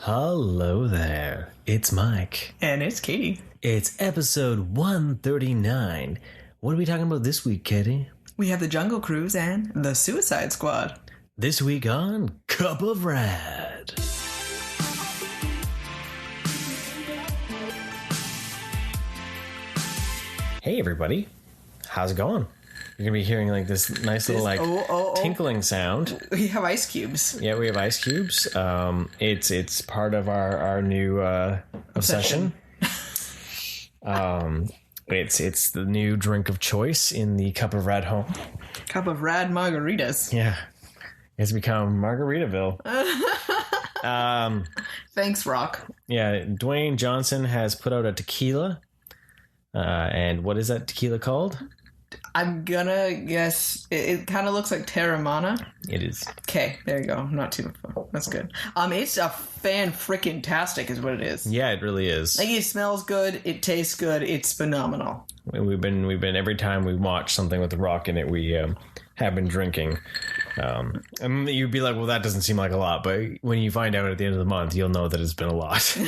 Hello there. It's Mike. And it's Katie. It's episode 139. What are we talking about this week, Katie? We have the Jungle Cruise and the Suicide Squad. This week on Cup of Rad. Hey, everybody. How's it going? You're going to be hearing like this nice little tinkling sound. We have ice cubes. Yeah, we have ice cubes. It's part of our new obsession. It's the new drink of choice in the Cup of Rad home. Cup of Rad margaritas. Yeah. It's become Margaritaville. Thanks, Rock. Yeah, Dwayne Johnson has put out a tequila. And what is that tequila called? I'm gonna guess it kind of looks like Terramana. It is. Okay, there you go. Not too much fun. That's good. It's a fan-frickin-tastic is what it is. Yeah, it really is. Like, it smells good. It tastes good. It's phenomenal. We've been every time we watch something with the Rock in it, we have been drinking. And you'd be like, well, that doesn't seem like a lot, but when you find out at the end of the month, you'll know that it's been a lot.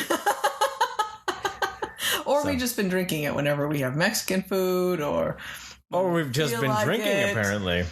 Or we've just been drinking it whenever we have Mexican food, or we've just been drinking, apparently.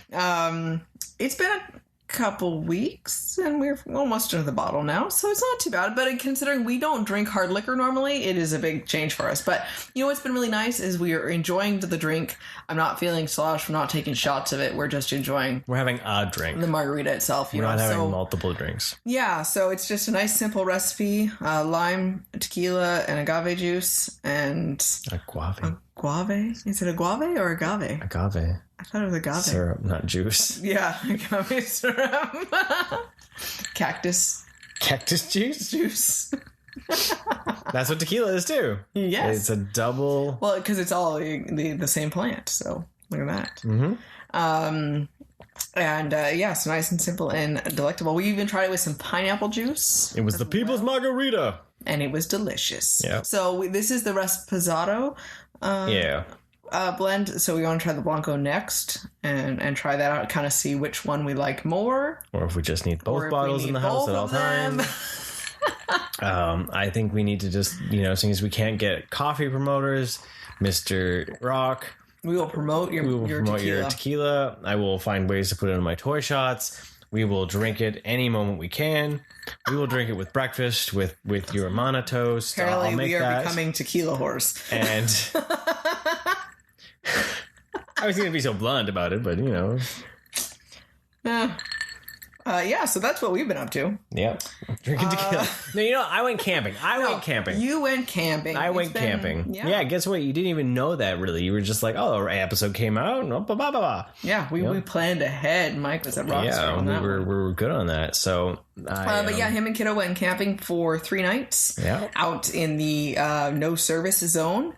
It's been a couple weeks, and we're almost into the bottle now, so it's not too bad. But considering we don't drink hard liquor normally, it is a big change for us. But you know what's been really nice is we are enjoying the drink. I'm not feeling sloshed. We're not taking shots of it. We're just enjoying. We're having a drink. The margarita itself. We're not having multiple drinks. Yeah, so it's just a nice simple recipe: lime, tequila, and agave juice, and agave. Guave? Is it agave or agave? Agave. I thought it was agave. Syrup, not juice. Yeah, agave syrup. Cactus. Cactus juice? Juice. That's what tequila is too. Yes. It's a double. Well, because it's all the same plant, so look at that. Mm-hmm. So nice and simple and delectable. We even tried it with some pineapple juice. It was the people's margarita. And it was delicious. Yeah. So this is the Reposado blend. So we want to try the Blanco next and try that out, kind of see which one we like more. Or if we just need both bottles in the house at all times. I think we need to just, seeing as we can't get coffee promoters, Mr. Rock. We will promote your tequila. I will find ways to put it in my toy shots. We will drink it any moment we can. We will drink it with breakfast, with your mana toast. Apparently, we are becoming tequila whores. And I was going to be so blunt about it, but so that's what we've been up to. Yeah. Drinking tequila. No, I went camping. You went camping. I went camping. Yeah, guess what? You didn't even know that, really. You were just like, oh, our episode came out. Blah, blah, blah, blah. Yeah, we planned ahead. Mike was at Rockstar on that. We were good on that. So, him and Kiddo went camping for 3 nights. Yeah. Out in the no service zone.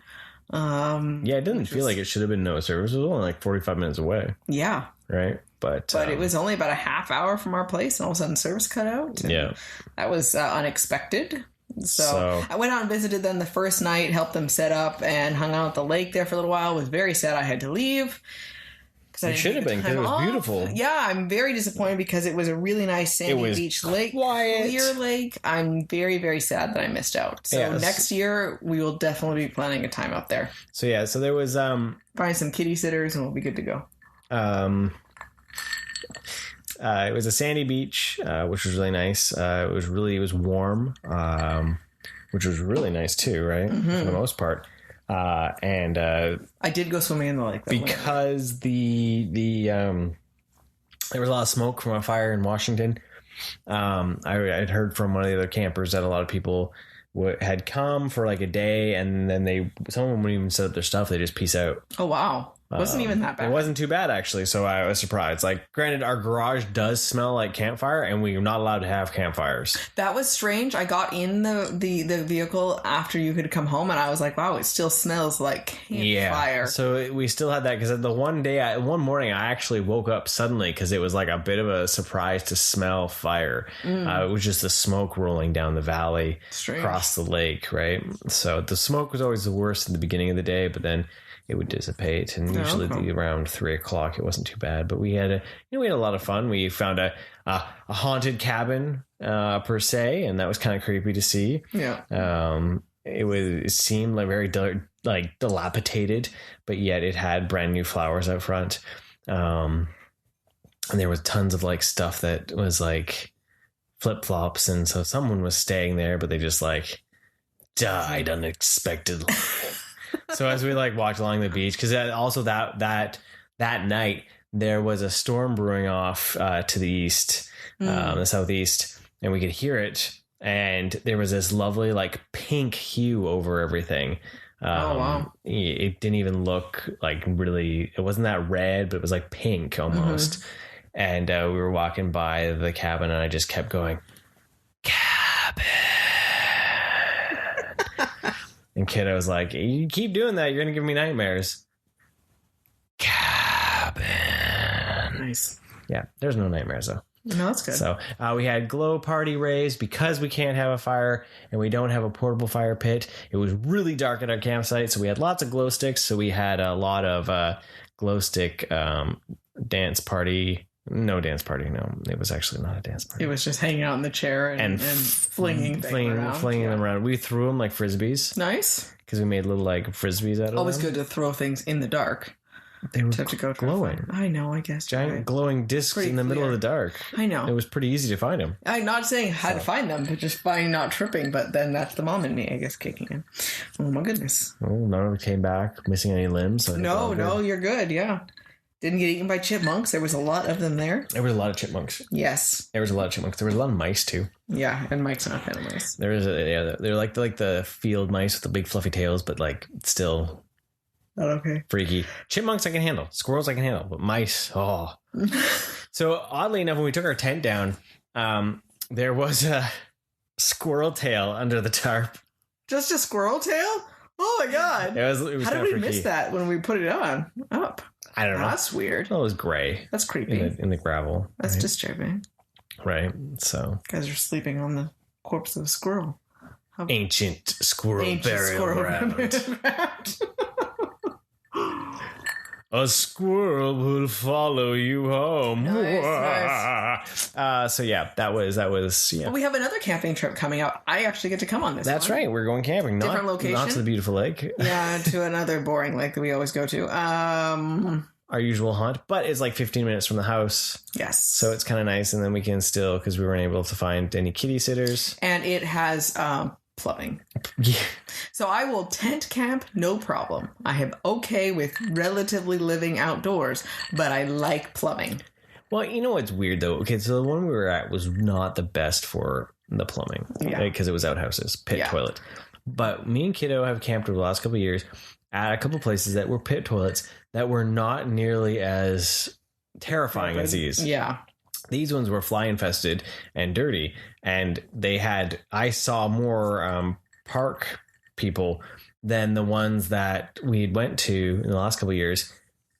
It didn't feel like it should have been no service. It was only like 45 minutes away. Yeah. Right? But it was only about a half hour from our place, and all of a sudden service cut out. Yeah. That was unexpected. So I went out and visited them the first night, helped them set up, and hung out at the lake there for a little while. Was very sad I had to leave. It should have been, because it was beautiful. Yeah, I'm very disappointed because it was a really nice sandy beach lake. Clear lake. I'm very, very sad that I missed out. So next year, we will definitely be planning a time up there. So there was... Find some kitty sitters and we'll be good to go. It was a sandy beach, which was really nice. It was warm, which was really nice too, right? Mm-hmm. For the most part. And I did go swimming in the lake because there was a lot of smoke from a fire in Washington. I'd heard from one of the other campers that a lot of people had come for like a day, and then someone wouldn't even set up their stuff. They just peace out. Oh, wow. It wasn't even that bad. It wasn't too bad, actually, so I was surprised. Like, granted, our garage does smell like campfire, and we're not allowed to have campfires. That was strange. I got in the vehicle after you had come home, and I was like, wow, it still smells like campfire. Yeah, so we still had that, because the one morning, I actually woke up suddenly, because it was like a bit of a surprise to smell fire. It was just the smoke rolling down the valley, across the lake, right? So the smoke was always the worst in the beginning of the day, but then it would dissipate, and usually around 3:00 it wasn't too bad. But we had a lot of fun. We found a haunted cabin per se, and that was kind of creepy to see. Yeah. It seemed like very dilapidated, but yet it had brand new flowers out front. And there was tons of like stuff that was like flip-flops, and so someone was staying there, but they just like died unexpectedly. So as we like walked along the beach, because also that night there was a storm brewing off to the east, the southeast, and we could hear it, and there was this lovely like pink hue over everything. Wow. It didn't even look like really, it wasn't that red, but it was like pink almost. And we were walking by the cabin, and I just kept going, cabin. And Kiddo was like, you keep doing that, you're going to give me nightmares. Cabin. Nice. Yeah, there's no nightmares, though. No, that's good. So we had glow party rays because we can't have a fire and we don't have a portable fire pit. It was really dark at our campsite, so we had lots of glow sticks. So we had a lot of glow stick dance party. No dance party. No, it was actually not a dance party. It was just hanging out in the chair and flinging them around. We threw them like frisbees. Nice. Because we made little like frisbees out of them. Always good to throw things in the dark. They were to go glowing. I know, I guess. Giant glowing discs in the middle of the dark. I know. It was pretty easy to find them. I'm not saying how to find them, but just finding not tripping. But then that's the mom in me, I guess, kicking in. Oh, my goodness. Oh, none of it came back missing any limbs. So no, you're good. Yeah. Didn't get eaten by chipmunks. There was a lot of them there. There was a lot of chipmunks. Yes. There was a lot of chipmunks. There was a lot of mice, too. Yeah, and Mike's not a fan of mice. They're like the field mice with the big fluffy tails, but like still... Not okay. Freaky. Chipmunks I can handle. Squirrels I can handle. But mice, oh. So oddly enough, when we took our tent down, there was a squirrel tail under the tarp. Just a squirrel tail? Oh my god. It was How did we miss that when we put it on? Up. I don't know. That's weird. Oh, it was gray. That's creepy. In the gravel. That's disturbing. Right. So. You guys are sleeping on the corpse of a squirrel. Ancient squirrel burial ground. A squirrel will follow you home. Nice. So yeah, that was yeah. Well, we have another camping trip coming out. I actually get to come on this. That's right. We're going camping. Different location. Not to the beautiful lake. Yeah, to another boring lake that we always go to. Our usual hunt, but it's like 15 minutes from the house. Yes. So it's kind of nice, and then we can still, because we weren't able to find any kitty sitters. And it has plumbing. Yeah. So I will tent camp, no problem. I am okay with relatively living outdoors, but I like plumbing. Well, you know what's weird though? Okay, so the one we were at was not the best for the plumbing, because it was outhouses, pit toilet. But me and Kiddo have camped over the last couple of years at a couple places that were pit toilets that were not nearly as terrifying as these. Yeah. These ones were fly infested and dirty, and I saw more park people than the ones that we went to in the last couple of years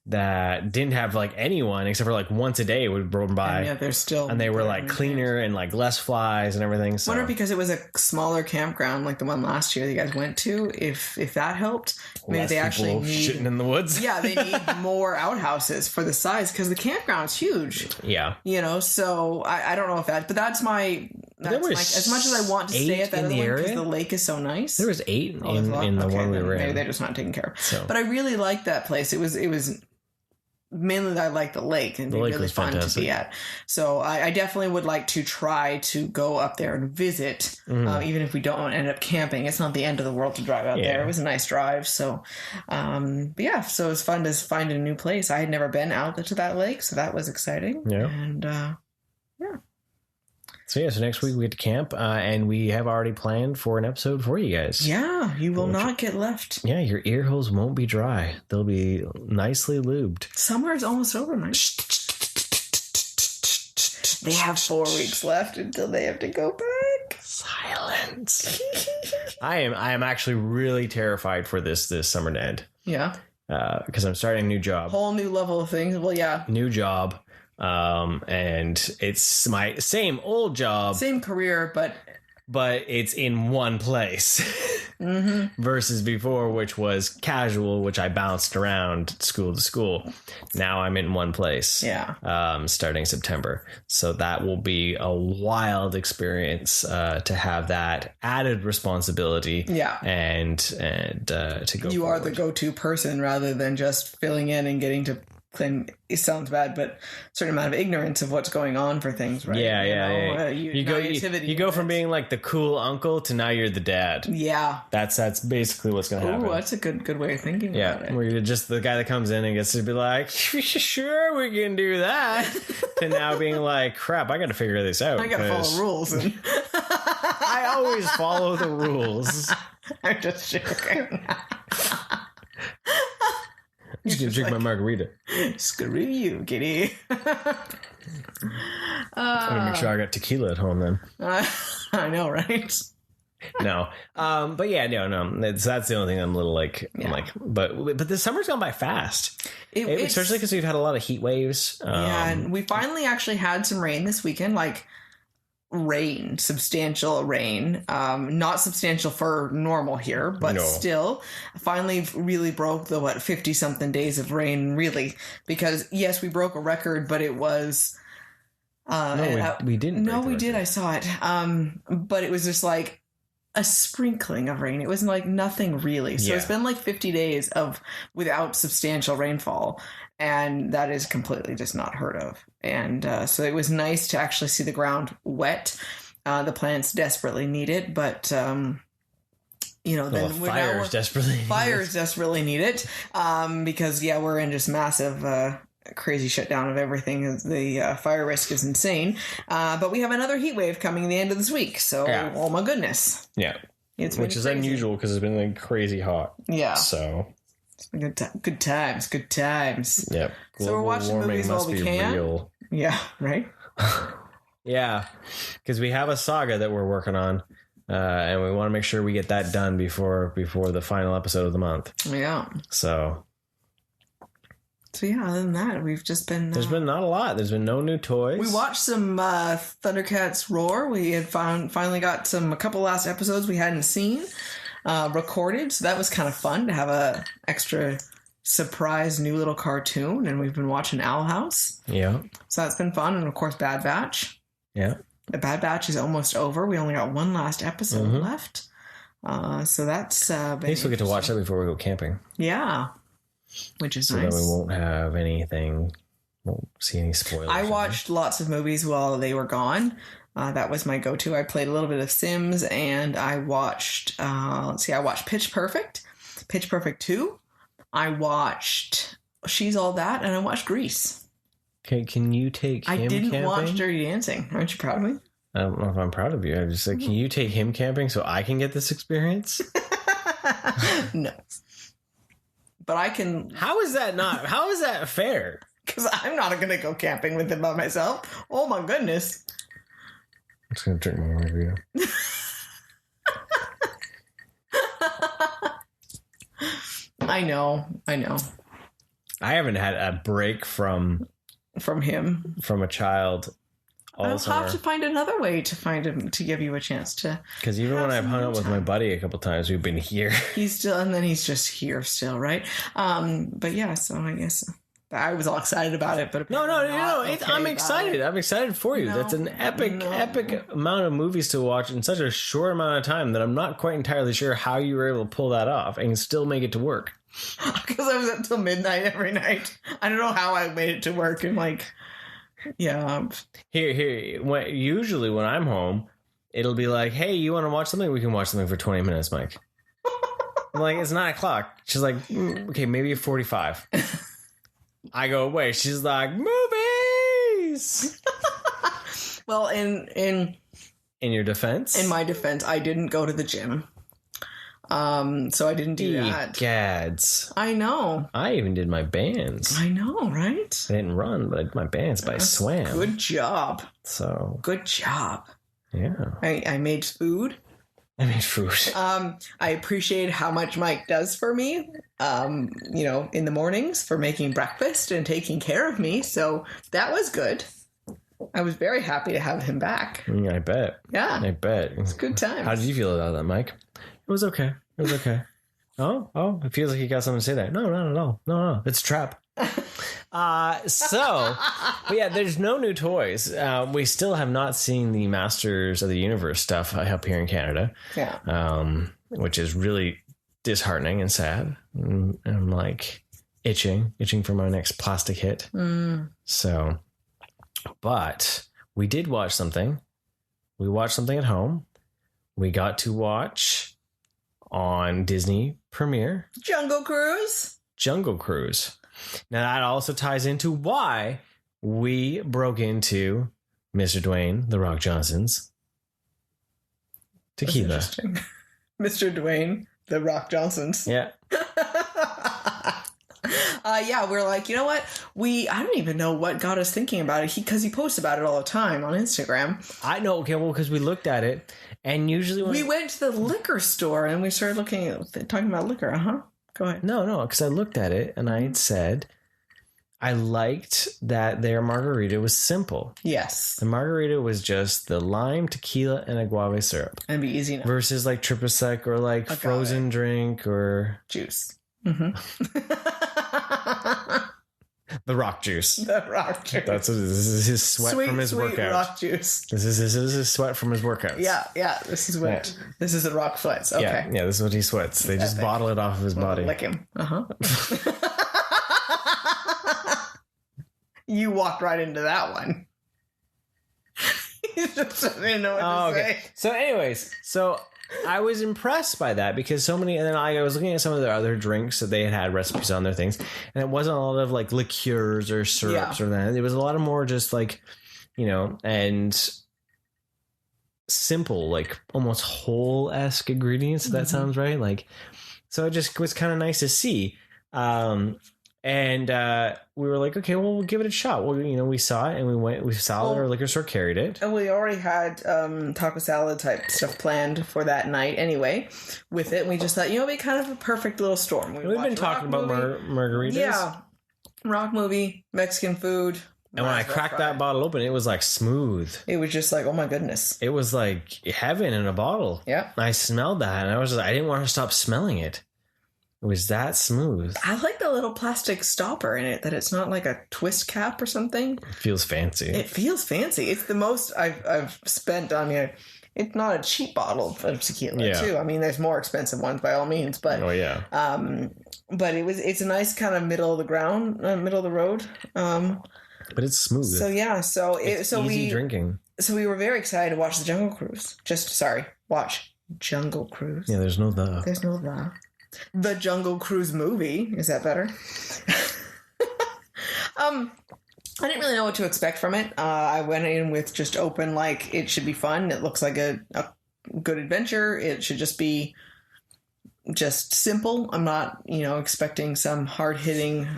that didn't have like anyone except for like once a day would roll by. And they're still, and they were like cleaner and like less flies and everything. So. I wonder because it was a smaller campground like the one last year that you guys went to, if that helped. Maybe less they actually need shitting in the woods. Yeah, they need more outhouses for the size because the campground's huge. Yeah, so I don't know if that, but that's my as much as I want to stay at that other one because the lake is so nice. There was 8 in the one we were in. Maybe they're just not taken care of. So. But I really liked that place. It was mainly I like the lake and it'd be really fun to be at. So I definitely would like to try to go up there and visit, even if we don't end up camping. It's not the end of the world to drive out there. It was a nice drive. So, but yeah, so it was fun to find a new place. I had never been out to that lake, so that was exciting. Yeah. And yeah. So next week we get to camp, and we have already planned for an episode for you guys. Yeah, you will not get left. Yeah, your ear holes won't be dry. They'll be nicely lubed. Summer is almost over, Mike. They have 4 weeks left until they have to go back. Silence. I am actually really terrified for this summer to end. Yeah. Because I'm starting a new job. Whole new level of things. Well, yeah. New job. And it's my same old job, same career, but it's in one place. versus before, which was casual, which I bounced around school to school. Now I'm in one place. Yeah. Starting September. So that will be a wild experience to have that added responsibility. Yeah. And to go. You forward. are the go-to person rather than just filling in and getting to claim. It sounds bad, but a certain amount of ignorance of what's going on for things, right? Yeah. You go from being like the cool uncle to now you're the dad. Yeah. That's basically what's going to happen. Oh, that's a good way of thinking about it. Where you're just the guy that comes in and gets to be like, sure, we can do that. To now being like, crap, I got to figure this out. I got to follow rules. I always follow the rules. I'm just joking. I'm just going to drink my margarita. Screw you, kitty. I'm going to make sure I got tequila at home then. I know, right? No. But yeah, no. That's the only thing I'm a little like, Yeah. I'm like, but the summer's gone by fast. Especially because we've had a lot of heat waves. And we finally actually had some rain this weekend, like substantial rain. Not substantial for normal here, but still finally really broke the 50 something days of rain, really, because yes, we broke a record, but it was we didn't. No, we did. I saw it. But it was just like a sprinkling of rain. It was like nothing really. So it's been like 50 days without substantial rainfall. And that is completely just not heard of. And so it was nice to actually see the ground wet. The plants desperately need it, but then fires desperately need it. Because we're in just massive crazy shutdown of everything. The fire risk is insane. But we have another heat wave coming at the end of this week. So oh my goodness. Yeah. Which is unusual because it's been like crazy hot. Yeah. So good times. Yeah. So we're watching movies while we can. Real. Yeah, right? Yeah. Because we have a saga that we're working on. And we want to make sure we get that done before the final episode of the month. Yeah. So other than that, we've just been... There's been not a lot. There's been no new toys. We watched some Thundercats Roar. We had finally got a couple last episodes we hadn't seen recorded. So that was kind of fun to have a extra surprise new little cartoon. And we've been watching Owl House. Yeah. So that's been fun. And of course, Bad Batch. Yeah. The Bad Batch is almost over. We only got one last episode left. So that's... at least we'll get to watch that before we go camping. Yeah. Which is nice. So that we won't have anything, won't see any spoilers. I watched lots of movies while they were gone. That was my go-to. I played a little bit of Sims, and I watched, I watched Pitch Perfect 2. I watched She's All That, and I watched Grease. Okay, can you take him camping? I didn't watch camping? Dirty Dancing. Aren't you proud of me? I don't know if I'm proud of you. I'm just like, can you take him camping so I can get this experience? No. But I can... How is that fair? Because I'm not going to go camping with him by myself. Oh my goodness. I'm just going to drink my margarita. I know. I haven't had a break from him. From a child. I'll have to find another way to find him to give you a chance to. Because even when I've hung out with my buddy a couple times, we've been here. He's just here still, right? But yeah, so I guess I was all excited about it. But no. I'm excited. I'm excited for you. That's an epic amount of movies to watch in such a short amount of time that I'm not quite entirely sure how you were able to pull that off and still make it to work. Because I was up till midnight every night. I don't know how I made it to work. And yeah. Here. Usually when I'm home, it'll be like, hey, you want to watch something? We can watch something for 20 minutes, Mike. I'm like, it's 9 o'clock. She's like, okay, maybe 45. I go away. She's like, movies. Well, in your defense? In my defense, I didn't go to the gym. So I didn't do that. Gads. I know. I even did my bands. I know, right? I didn't run, but I did my bands, but I swam. Good job. So. Good job. Yeah. I made food. I appreciate how much Mike does for me, in the mornings for making breakfast and taking care of me. So that was good. I was very happy to have him back. I bet. Yeah. I bet. It's a good time. How did you feel about that, Mike? It was okay. It was okay. Oh, it feels like you got something to say there. No, not at all. No, it's a trap. But yeah, there's no new toys. We still have not seen the Masters of the Universe stuff up here in Canada. Yeah. Which is really disheartening and sad. And I'm like itching for my next plastic hit. So, but we did watch something. We watched something at home. We got to watch on Disney Premiere Jungle Cruise. Now that also ties into why we broke into Mr. Dwayne "The Rock" Johnson's Tequila. Mr. Dwayne "The Rock" Johnson's. Yeah. Yeah, we're like, you know what? I don't even know what got us thinking about it. Because he posts about it all the time on Instagram. I know. Okay, well, because we looked at it, and usually when we went to the liquor store and we started talking about liquor. Go ahead. No, because I looked at it and I had said I liked that their margarita was simple. Yes. The margarita was just the lime, tequila, and agave syrup. And be easy enough. Versus like triple sec or like agave. Frozen drink or juice. The rock juice. The rock juice. This is his sweat from his workout. Rock juice. This is his sweat from his workouts. Yeah. This is what. Yeah. This is the rock sweats. Okay. Yeah. This is what he sweats. They just bottle it off of his body. Lick him. You walked right into that one. You just didn't know what to say. So, anyways, I was impressed by that because so many, and then I was looking at some of their other drinks that they had recipes on their things, and it wasn't a lot of like liqueurs or syrups or that. It was a lot of more just like, and simple, like almost whole-esque ingredients. If that sounds right. Like, so it just was kind of nice to see. And we were like, okay, well, we'll give it a shot. Well, we saw it and we saw our liquor store carried it. And we already had taco salad type stuff planned for that night anyway with it. And we just thought, it'd be kind of a perfect little storm. We've been talking about margaritas. Yeah. Rock movie, Mexican food. And when I cracked that bottle open, it was like smooth. It was just like, oh my goodness. It was like heaven in a bottle. Yeah. I smelled that and I didn't want to stop smelling it. It was that smooth. I like the little plastic stopper in it, that it's not like a twist cap or something. It feels fancy. It's the most I've spent on it. It's not a cheap bottle of tequila, too. I mean, there's more expensive ones by all means, but but it's a nice kind of middle of the road. But it's smooth. So yeah, it's easy drinking. So we were very excited to watch the Jungle Cruise. Watch Jungle Cruise. Yeah, there's no the. There's no the. The Jungle Cruise movie. Is that better? I didn't really know what to expect from it. I went in with just open, like, it should be fun. It looks like a good adventure. It should just be just simple. I'm not, expecting some hard-hitting,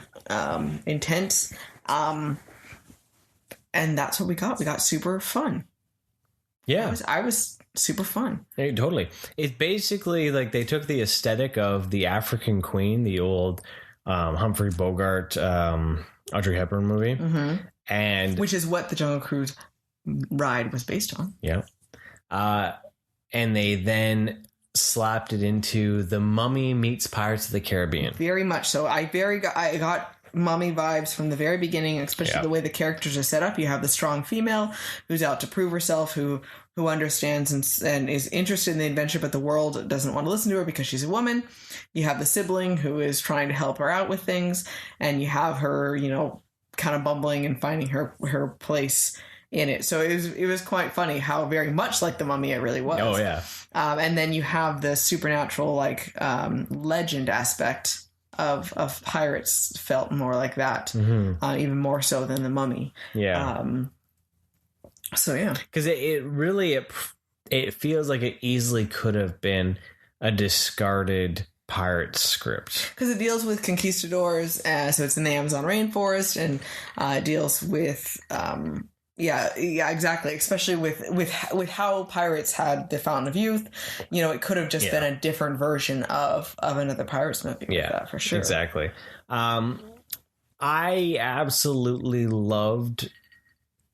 intense. And that's what we got. We got super fun. Yeah. I was super fun. Yeah, totally. It's basically like they took the aesthetic of the African Queen, the old Humphrey Bogart, Audrey Hepburn movie. Mm-hmm. And which is what the Jungle Cruise ride was based on. Yeah. And they then slapped it into The Mummy meets Pirates of the Caribbean. Very much so. I got Mummy vibes from the very beginning, especially the way the characters are set up. You have the strong female who's out to prove herself, who understands and is interested in the adventure, but the world doesn't want to listen to her because she's a woman. You have the sibling who is trying to help her out with things, and you have her, kind of bumbling and finding her place in it. So it was quite funny how very much like the Mummy it really was. Oh yeah. And then you have the supernatural legend aspect of pirates felt more like that, even more so than the Mummy. Yeah. So yeah, because it really feels like it easily could have been a discarded pirate script, because it deals with conquistadors, so it's in the Amazon rainforest, and it deals with exactly, especially with how pirates had the Fountain of Youth. It could have just been a different version of another Pirates movie. Yeah, for sure. Exactly. I absolutely loved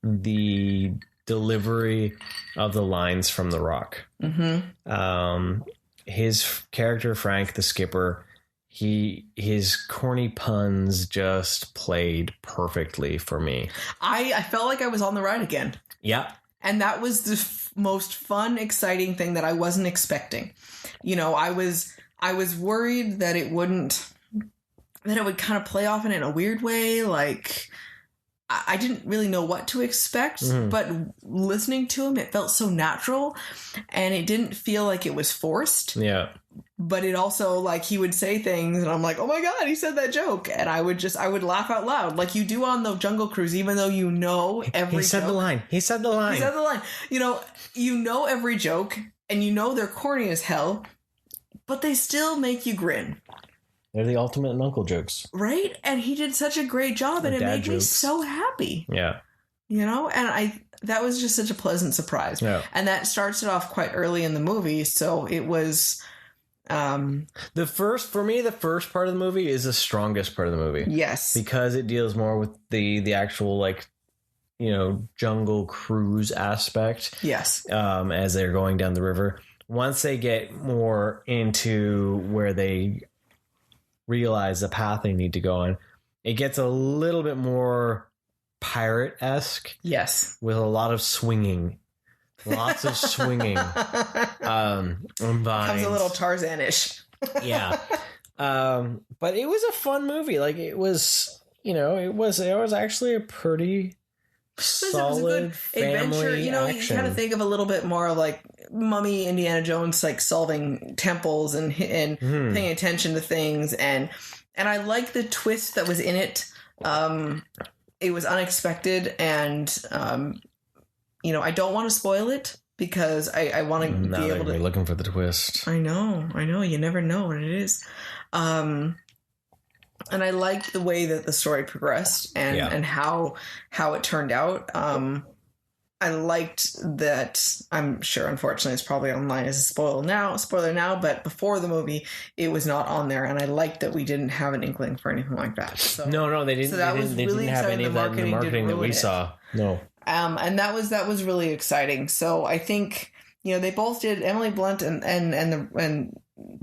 the delivery of the lines from The Rock. Mm-hmm. his character, Frank, the skipper, his corny puns just played perfectly for me. I felt like I was on the ride again. Yeah. And that was the most fun, exciting thing that I wasn't expecting. You know, I was worried that it would kind of play off in a weird way. Like, I didn't really know what to expect, but listening to him, it felt so natural and it didn't feel like it was forced. Yeah. But it also, like, he would say things and I'm like, oh my God, he said that joke. And I would laugh out loud like you do on the Jungle Cruise, even though you know every He said joke. the line. He said the line. You know every joke and you know they're corny as hell, but they still make you grin. They're the ultimate uncle jokes. Right? And he did such a great job and it made me so happy. Yeah. You know, and that was just such a pleasant surprise. Yeah. And that starts it off quite early in the movie, so it was the first part of the movie is the strongest part of the movie. Yes. Because it deals more with the actual, like, you know, jungle cruise aspect. Yes. As they're going down the river. Once they get more into where they realize the path they need to go on, it gets a little bit more pirate-esque. Yes. With a lot of swinging. Lots of swinging. On vines. Comes a little Tarzan-ish. Yeah. But it was a fun movie. Like, it was, you know, it was actually a pretty solid adventure. You know, action. You kind of think of a little bit more like Mummy, Indiana Jones, like solving temples and paying attention to things, and I like the twist that was in it. It was unexpected, and you know, I don't want to spoil it because I want to be able to. You're looking for the twist. I know. You never know what it is. And I liked the way that the story progressed and how it turned out. I liked that. I'm sure, unfortunately, it's probably online as a spoiler now, but before the movie, it was not on there, and I liked that we didn't have an inkling for anything like that. So, no, they didn't. So that they didn't have any of that in the marketing that we saw. No. And that was really exciting. So I think, you know, they both did. Emily Blunt and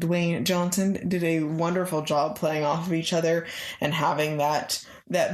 Dwayne Johnson did a wonderful job playing off of each other and having that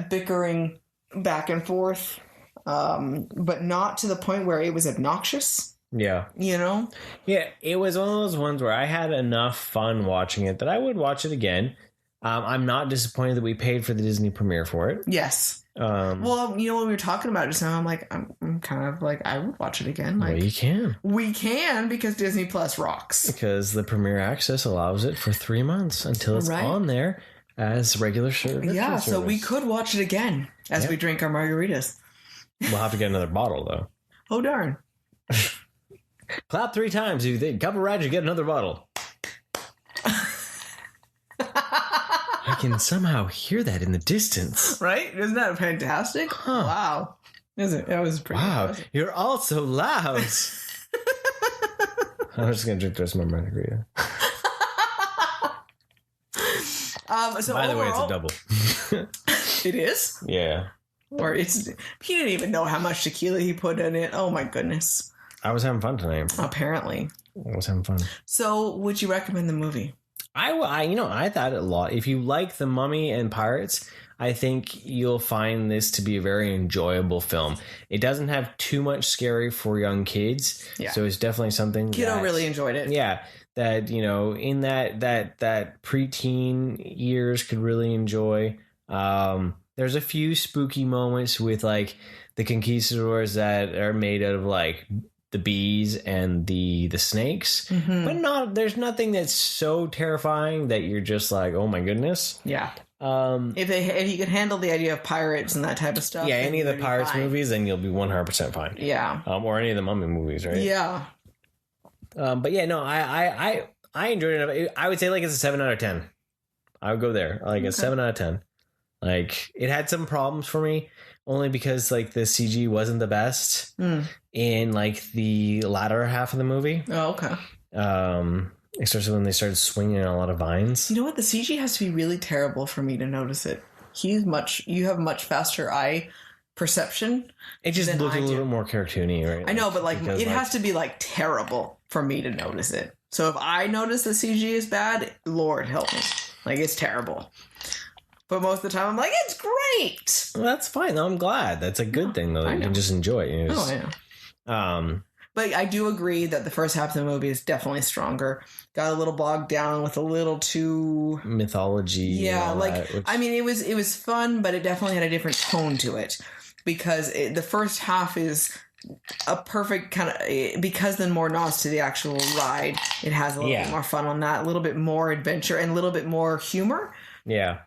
bickering back and forth, but not to the point where it was obnoxious. Yeah. You know? Yeah, it was one of those ones where I had enough fun watching it that I would watch it again. I'm not disappointed that we paid for the Disney premiere for it. Yes. Well, you know, when we were talking about it just now, I'm like, I'm kind of like, I would watch it again. Like, well, you can. We can, because Disney Plus rocks. Because the Premier Access allows it for 3 months until it's on there as regular service. Yeah, so we could watch it again as we drink our margaritas. We'll have to get another bottle, though. Oh, darn. Clap 3 times. If you think couple rides, you get another bottle. I can somehow hear that in the distance. Right? Isn't that fantastic? Huh. Wow. Isn't it? That was pretty awesome. You're all so loud. I'm just going to drink the rest of my margarita. So by the way, it's a double. It is? Yeah. Or he didn't even know how much tequila he put in it. Oh my goodness. I was having fun tonight. Apparently. I was having fun. So would you recommend the movie? I thought a lot. If you like The Mummy and Pirates, I think you'll find this to be a very enjoyable film. It doesn't have too much scary for young kids. Yeah. So it's definitely something Kiddo really enjoyed it. Yeah. That, you know, in that preteen years could really enjoy. There's a few spooky moments with, like, the conquistadors that are made out of, like, the bees and the snakes, but there's nothing that's so terrifying that you're just like, oh my goodness. Yeah. If you could handle the idea of pirates and that type of stuff. Yeah, any of the Pirates movies, then you'll be 100% fine. Yeah. Or any of the Mummy movies, right? Yeah. But yeah, no, I enjoyed it. I would say like it's a 7 out of 10. I would go there. Like a 7 out of 10. Like, it had some problems for me, only because, like, the CG wasn't the best in, like, the latter half of the movie. Oh, okay. Especially when they started swinging on a lot of vines. You know what? The CG has to be really terrible for me to notice it. You have much faster eye perception. It just looked a little bit more cartoony, right? I know, but, like, it has to be, like, terrible for me to notice it. So if I notice the CG is bad, Lord help me. Like, it's terrible. But most of the time, I'm like, it's great. Well, that's fine. I'm glad. That's a good thing, though. That you can just enjoy it. But I do agree that the first half of the movie is definitely stronger. Got a little bogged down with a little too mythology. Yeah, I mean, it was fun, but it definitely had a different tone to it because the first half is a perfect kind of, because then more nods to the actual ride. It has a little bit more fun on that, a little bit more adventure, and a little bit more humor. Yeah.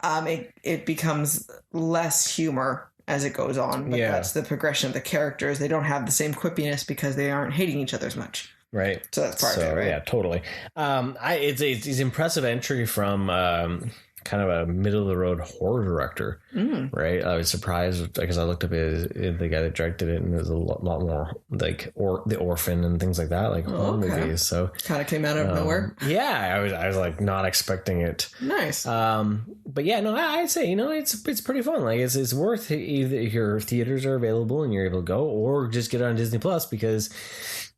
It becomes less humor as it goes on, but that's the progression of the characters. They don't have the same quippiness because they aren't hating each other as much. Right. So that's part of it, right? Yeah, totally. It's impressive entry from kind of a middle of the road horror director, right? I was surprised because I looked up the guy that directed it, and there's a lot more like The Orphan and things like that, like horror movies. So kind of came out of nowhere. Yeah, I was like not expecting it. Nice. But yeah, no, I'd say it's pretty fun. Like it's worth either if your theaters are available and you're able to go, or just get it on Disney Plus because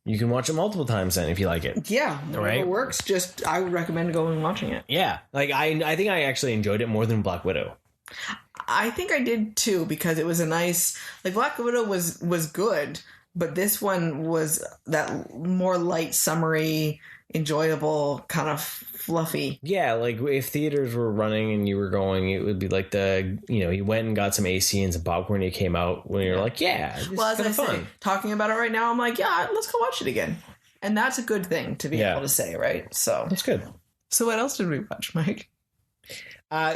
you can watch it multiple times then if you like it. Yeah, right. It works. I would recommend going and watching it. Yeah, like I think I actually enjoyed it more than Black Widow. I think I did too because it was a nice, like, Black Widow was good, but this one was that more light, summery, enjoyable, kind of fluffy. Yeah, like if theaters were running and you were going, it would be like you went and got some AC and some popcorn. You came out when you're like, this is kind of fun. Talking about it right now, I'm like, let's go watch it again, and that's a good thing to be able to say, right? So that's good. So what else did we watch, Mike?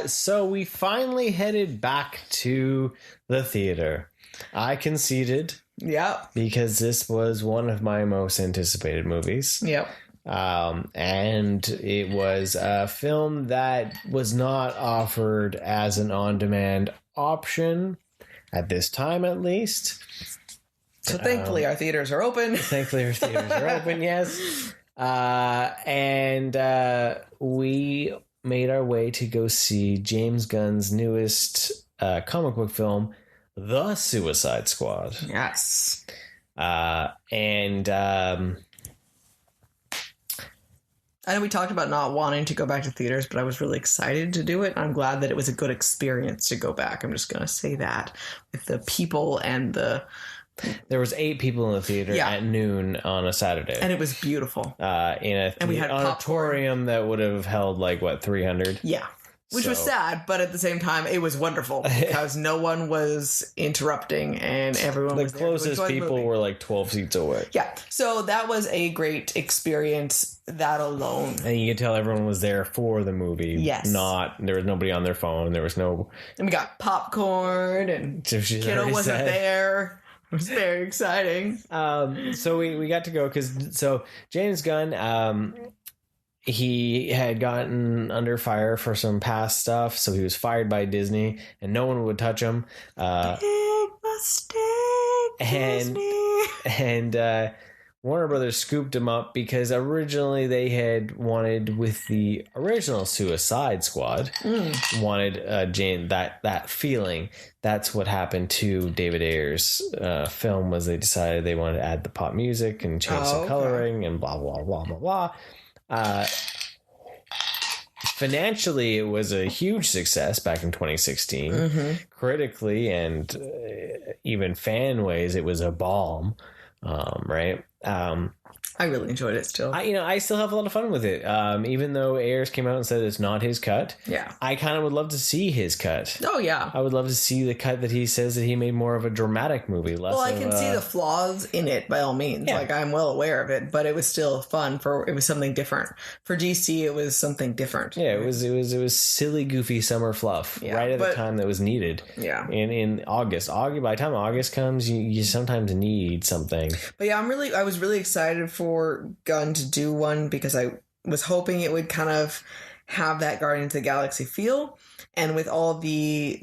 So we finally headed back to the theater. I conceded. Yeah. Because this was one of my most anticipated movies. Yep. And it was a film that was not offered as an on-demand option at this time, at least. So thankfully our theaters are open. Yes. And we made our way to go see James Gunn's newest comic book film, The Suicide Squad. Yes. I know we talked about not wanting to go back to theaters, but I was really excited to do it. I'm glad that it was a good experience to go back. I'm just going to say that with the people and there was 8 people in the theater at noon on a Saturday. And it was beautiful. And we had auditorium that would have held 300. Yeah. Which was sad, but at the same time, it was wonderful because no one was interrupting and everyone was there. The closest people were 12 seats away. Yeah. So that was a great experience, that alone. And you could tell everyone was there for the movie. Yes. There was nobody on their phone. There was no... And we got popcorn and Kiddo wasn't there. It was very exciting. So we got to go because... So James Gunn... he had gotten under fire for some past stuff, so he was fired by Disney, and no one would touch him. Big mistake, Disney. And Warner Brothers scooped him up because originally they had wanted, with the original Suicide Squad, wanted Jane that feeling. That's what happened to David Ayer's film, was they decided they wanted to add the pop music and change some coloring and blah blah blah blah blah. Financially, it was a huge success back in 2016. Mm-hmm. Critically and even fan ways, it was a bomb, right? I really enjoyed it still. I still have a lot of fun with it. Even though Ayers came out and said it's not his cut. Yeah. I kind of would love to see his cut. Oh, yeah. I would love to see the cut that he says that he made more of a dramatic movie. I can see the flaws in it by all means. Yeah. I'm well aware of it, but it was still fun. It was something different. For DC, it was something different. Yeah, it was silly, goofy summer fluff right at the time that was needed. Yeah. In August. By the time August comes, you sometimes need something. But yeah, I was really excited for Gunn to do one because I was hoping it would kind of have that Guardians of the Galaxy feel, and with all the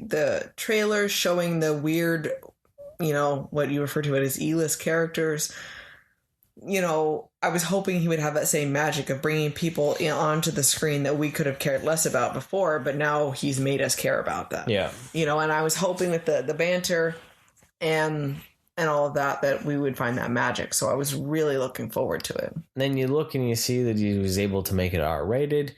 trailers showing the weird, what you refer to it as E-list characters, I was hoping he would have that same magic of bringing people onto the screen that we could have cared less about before, but now he's made us care about them. Yeah. And I was hoping with the banter and and all of that we would find that magic. So I was really looking forward to it. And then you look and you see that he was able to make it R-rated.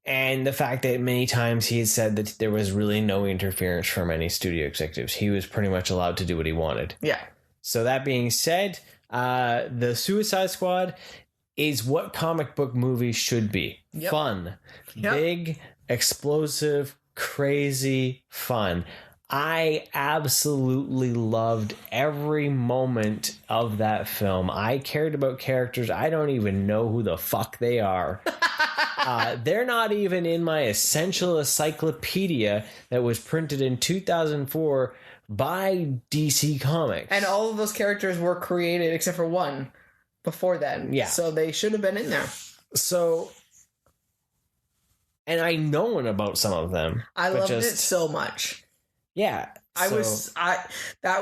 And the fact that many times he had said that there was really no interference from any studio executives. He was pretty much allowed to do what he wanted. Yeah. So that being said, the Suicide Squad is what comic book movies should be. Yep. Fun. Yep. Big, explosive, crazy fun. I absolutely loved every moment of that film. I cared about characters. I don't even know who the fuck they are. They're not even in my essential encyclopedia that was printed in 2004 by DC Comics. And all of those characters were created except for one before then. Yeah. So they should have been in there. So, and I know about some of them. I loved it so much. Yeah. That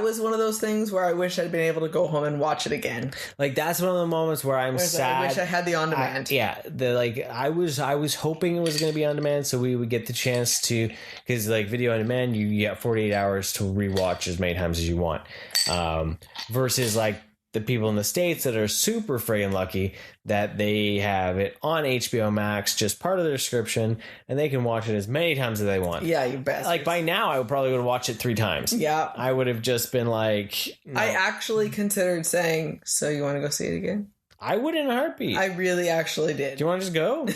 was one of those things where I wish I'd been able to go home and watch it again. Like, that's one of the moments where I'm sad. I wish I had the on demand. I was hoping it was going to be on demand, so we would get the chance to, because like video on demand, you get 48 hours to rewatch as many times as you want. Versus like the people in the States that are super friggin' lucky that they have it on HBO Max, just part of their subscription, and they can watch it as many times as they want. Yeah, you bet. Like, by now, I would probably would have watched it 3 times. Yeah. I would have just been like... No. I actually considered saying, so you want to go see it again? I would in a heartbeat. I really actually did. Do you want to just go?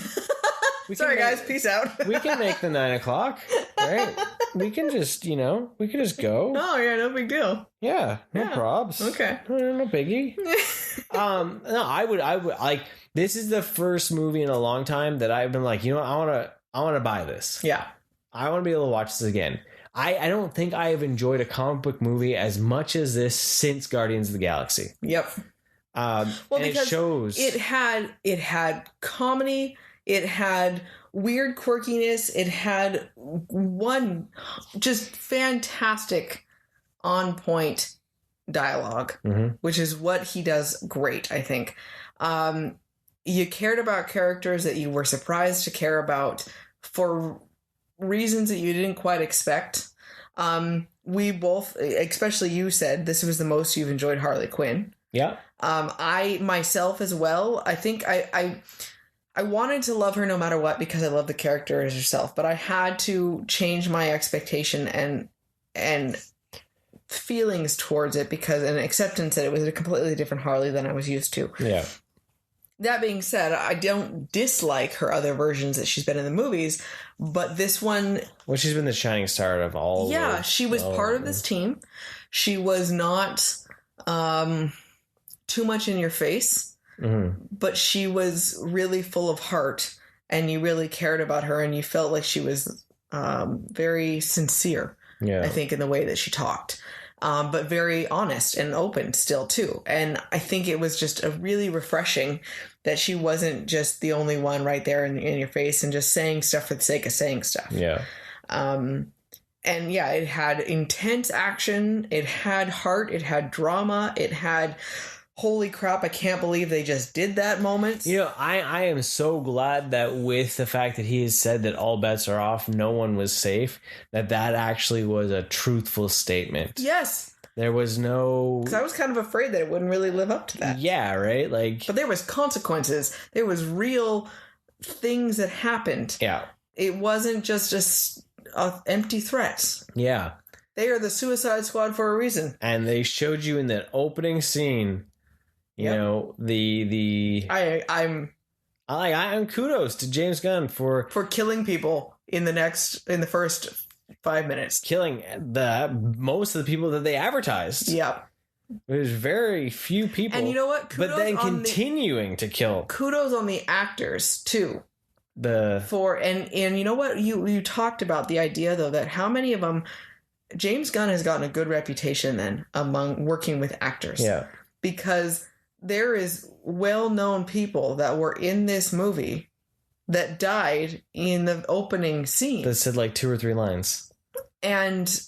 Sorry, guys. Peace out. We can make the 9 o'clock, right? We can just, we can just go. Oh, yeah, no big deal. Yeah, no probs. Okay. No biggie. No, I would like, this is the first movie in a long time that I've been like, I want to buy this. Yeah. I want to be able to watch this again. I don't think I have enjoyed a comic book movie as much as this since Guardians of the Galaxy. Yep. Well, because it shows. It had comedy. It had weird quirkiness. It had one just fantastic on point dialogue, which is what he does great, I think. You cared about characters that you were surprised to care about for reasons that you didn't quite expect. We both, especially you, said this was the most you've enjoyed Harley Quinn. Yeah. I myself as well. I think I wanted to love her no matter what because I love the character as herself, but I had to change my expectation and feelings towards it because an acceptance that it was a completely different Harley than I was used to. Yeah. That being said, I don't dislike her other versions that she's been in the movies, but this one... Well, she's been the shining star of all. Yeah, she was part of this team. She was not too much in your face. But she was really full of heart and you really cared about her and you felt like she was very sincere, I think, in the way that she talked, but very honest and open still too. And I think it was just a really refreshing that she wasn't just the only one right there in your face and just saying stuff for the sake of saying stuff. Yeah. And yeah, it had intense action. It had heart. It had drama. It had... Holy crap, I can't believe they just did that moment. I am so glad that with the fact that he has said that all bets are off, no one was safe, that actually was a truthful statement. Yes. There was no... Because I was kind of afraid that it wouldn't really live up to that. Yeah, right? But there was consequences. There was real things that happened. Yeah. It wasn't just empty threats. Yeah. They are the Suicide Squad for a reason. And they showed you in that opening scene... I'm kudos to James Gunn for killing people in the first 5 minutes, killing most of the people that they advertised. Yeah, there's very few people, and you know what? Kudos but then continuing to kill. Kudos on the actors too. And you know what? You talked about the idea though that how many of them James Gunn has gotten a good reputation then among working with actors. Yeah, because there is well-known people that were in this movie that died in the opening scene. That said like 2 or 3 lines. And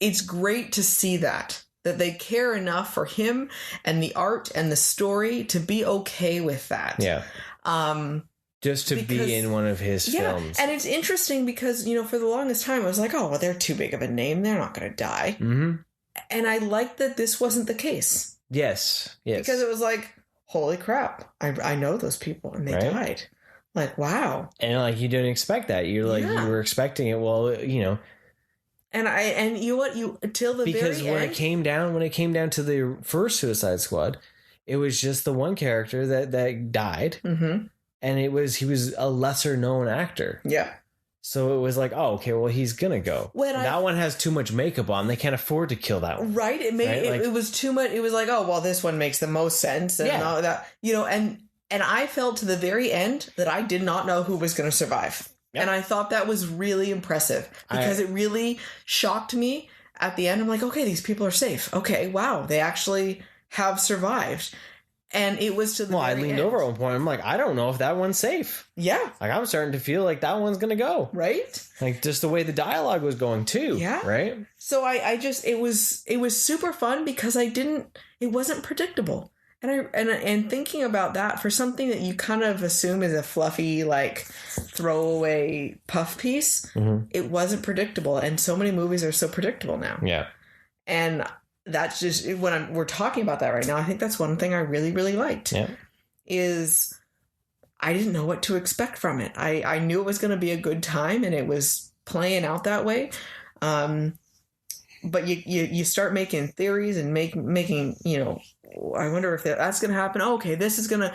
it's great to see that they care enough for him and the art and the story to be okay with that. Yeah. Just to be in one of his films. And it's interesting because, for the longest time, I was like, oh, well, they're too big of a name. They're not going to die. Mm-hmm. And I liked that this wasn't the case. Yes. Because it was like, holy crap, I know those people and they died. Like, wow. And like, you didn't expect that. You're like, you were expecting it. Well, you know. And you know what, till the because very when end, it came down to the first Suicide Squad, it was just the one character that died. Mm-hmm. And he was a lesser known actor. Yeah. So it was like, oh, okay, well, he's gonna go. That one has too much makeup on. They can't afford to kill that one. Right? It was too much. It was like, oh, well, this one makes the most sense, and all that, you know. And I felt to the very end that I did not know who was going to survive, and I thought that was really impressive because it really shocked me at the end. I'm like, okay, these people are safe. Okay, wow, they actually have survived. And it was to the very I leaned end. over at one point. I'm like, I don't know if that one's safe. Yeah. Like, I'm starting to feel like that one's going to go. Right? Like, just the way the dialogue was going, too. Yeah. Right? So I just, it was super fun because it wasn't predictable. And thinking about that for something that you kind of assume is a fluffy, like, throwaway puff piece, it wasn't predictable. And so many movies are so predictable now. Yeah. And that's just when we're talking about that right now. I think that's one thing I really, really liked is I didn't know what to expect from it. I knew it was going to be a good time and it was playing out that way. But you start making theories and making, you know, I wonder if that's going to happen. Oh, okay, this is going to,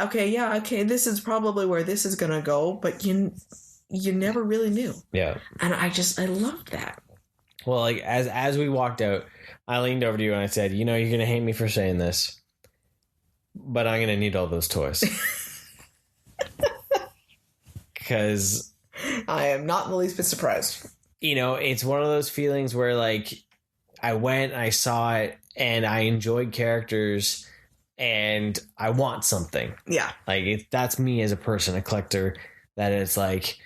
okay, this is probably where this is going to go. But you never really knew. Yeah. And I loved that. Well, like as we walked out, I leaned over to you and I said, you know, you're going to hate me for saying this, but I'm going to need all those toys. Because I am not in the least bit surprised. You know, it's one of those feelings where, like, I went, I saw it, and I enjoyed characters, and I want something. Yeah. Like, that's me as a person, a collector, that it's like,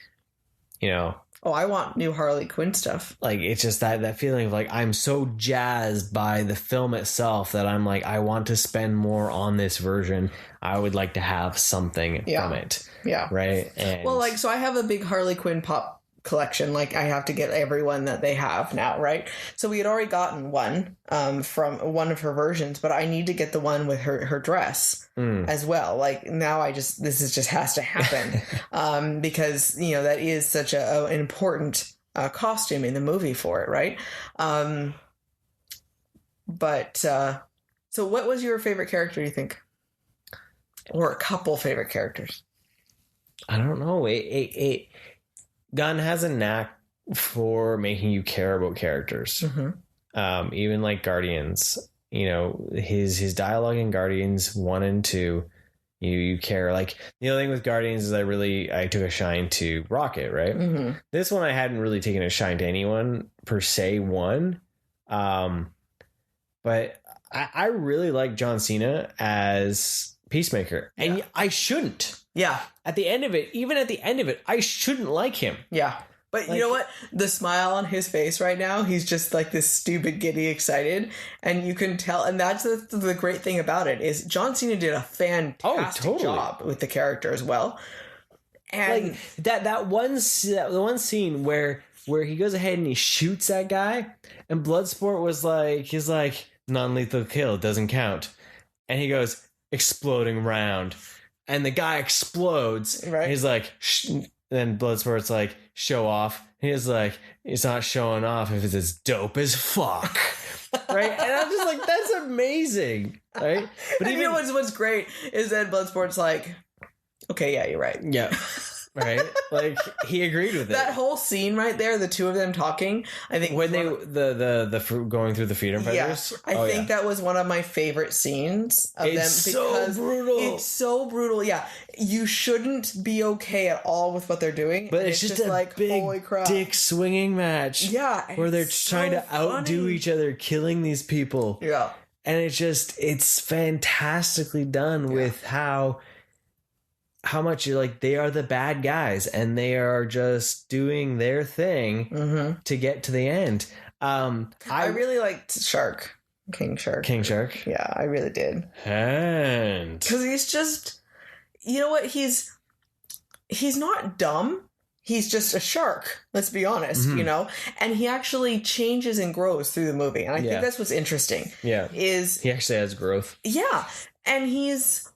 you know... Oh, I want new Harley Quinn stuff. Like, it's just that feeling of, like, I'm so jazzed by the film itself that I'm like, I want to spend more on this version. I would like to have something from it. Yeah. Right? And well, like, so I have a big Harley Quinn pop collection. Like, I have to get everyone that they have now, right? So we had already gotten one from one of her versions, but I need to get the one with her dress as well. Like, now this just has to happen because, you know, that is such an important costume in the movie for it, right? So what was your favorite character, you think? Or a couple favorite characters? I don't know. Gunn has a knack for making you care about characters. Mm-hmm. Even like Guardians, you know, his dialogue in Guardians 1 and 2, you care. Like, the only thing with Guardians is I took a shine to Rocket, right? Mm-hmm. This one I hadn't really taken a shine to anyone per se. But I really like John Cena as Peacemaker, and I shouldn't. Yeah. At the end of it, I shouldn't like him. Yeah. But you know what? The smile on his face right now, he's just like this stupid, giddy, excited. And you can tell. And that's the great thing about it is John Cena did a fantastic job with the character as well. And like that one scene where he goes ahead and he shoots that guy, and Bloodsport was like, he's like, non-lethal kill doesn't count. And he goes, exploding round. And the guy explodes. Right. He's like, then Bloodsport's like, show off. He's like, it's not showing off if it's as dope as fuck. Right? And I'm just like, that's amazing. Right? But even, you know what's great is that Bloodsport's like, okay, yeah, you're right. Yeah. Right? Like, he agreed with it. That whole scene right there, the two of them talking, I think when they the going through the freedom fighters. Yeah, I think that was one of my favorite scenes of them because it's so brutal. Yeah, you shouldn't be okay at all with what they're doing, but it's just a like big holy crap, dick swinging match. Yeah, where they're trying to outdo each other, killing these people. Yeah, and it's fantastically done with how much you're like, they are the bad guys and they are just doing their thing to get to the end. I really liked King Shark. Yeah, I really did. And because he's just, you know what? He's not dumb, he's just a shark, let's be honest, you know? And he actually changes and grows through the movie. And I think that's what's interesting. Yeah. Is he actually has growth. Yeah. And he's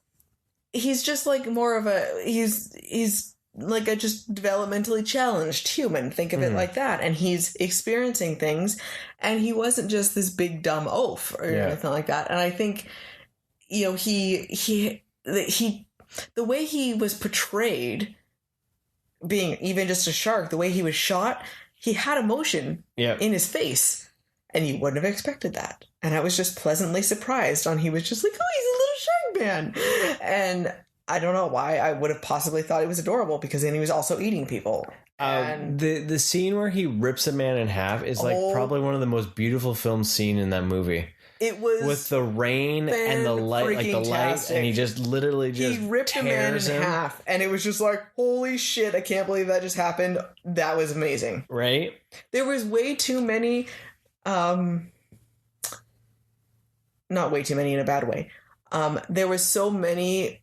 just like more of he's like a just developmentally challenged human. Think of it like that. And he's experiencing things, and he wasn't just this big dumb oaf or anything like that. And I think, you know, he the way he was portrayed, being even just a shark, the way he was shot, he had emotion in his face, and you wouldn't have expected that. And I was just pleasantly surprised he was just like, oh, he's a little shark man. And I don't know why I would have possibly thought it was adorable, because then he was also eating people. And the scene where he rips a man in half is like probably one of the most beautiful film scene in that movie. It was with the rain and the light, like the light, and he just literally just he ripped a man in half, and it was just like, holy shit! I can't believe that just happened. That was amazing, right? There was way too many, not way too many in a bad way. There was so many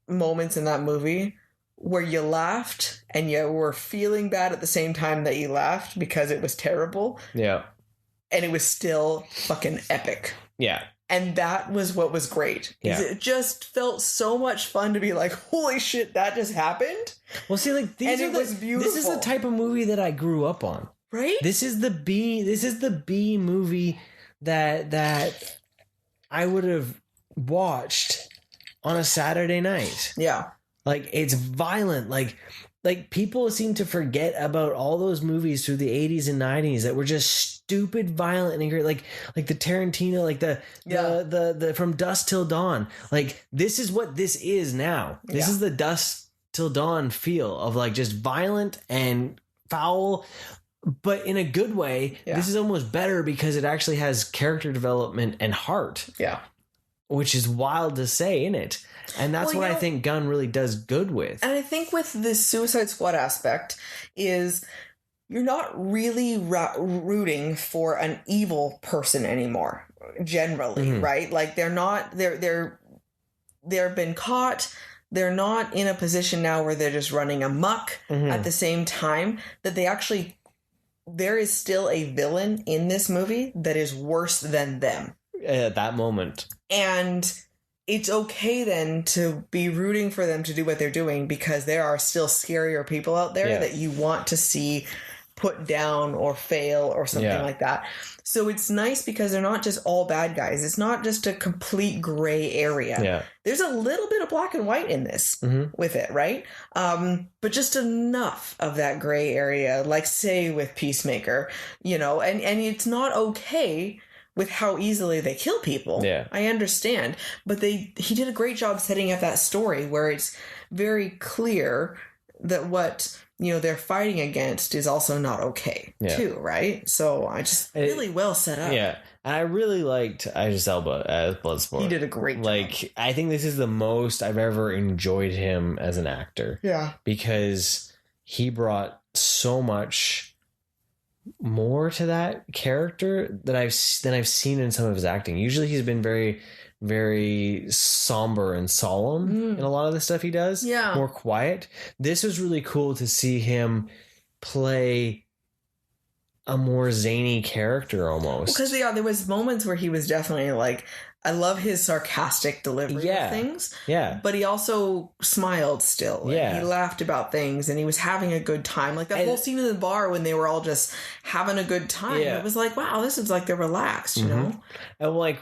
moments in that movie where you laughed and you were feeling bad at the same time that you laughed because it was terrible. Yeah. And it was still fucking epic. Yeah. And that was what was great. Yeah. It just felt so much fun to be like, holy shit, that just happened. Well, see, like this is the type of movie that I grew up on. Right? This is the B movie that I would have watched on a Saturday night. Yeah. Like, it's violent. Like people seem to forget about all those movies through the 80s and 90s that were just stupid, violent, and great. Like the Tarantino, like the From Dusk Till Dawn. Like, this is what this is now. This is the Dusk Till Dawn feel of like just violent and foul, but in a good way. Yeah. This is almost better because it actually has character development and heart. Yeah. Which is wild to say, isn't it? And that's what I think Gunn really does good with. And I think with this Suicide Squad aspect is you're not really rooting for an evil person anymore, generally, right? Like, they're been caught. They're not in a position now where they're just running amok at the same time that there is still a villain in this movie that is worse than them. At that moment. And it's okay then to be rooting for them to do what they're doing, because there are still scarier people out there that you want to see put down or fail or something like that. So it's nice because they're not just all bad guys. It's not just a complete gray area. Yeah. There's a little bit of black and white in this with it, right? But just enough of that gray area, like say with Peacemaker, you know, and it's not okay with how easily they kill people. Yeah. I understand. But he did a great job setting up that story where it's very clear that what, you know, they're fighting against is also not okay too, right? So I just really well set up. Yeah. And I really liked Idris Elba as Bloodsport. He did a great job. Like, I think this is the most I've ever enjoyed him as an actor. Yeah. Because he brought so much more to that character than I've seen in some of his acting. Usually he's been very, very somber and solemn in a lot of the stuff he does. Yeah. More quiet. This was really cool to see him play a more zany character almost. Because there was moments where he was definitely like, I love his sarcastic delivery of things. Yeah. But he also smiled still. Yeah. He laughed about things and he was having a good time. Like that whole scene in the bar when they were all just having a good time. Yeah. It was like, wow, this is like they're relaxed, you know? And like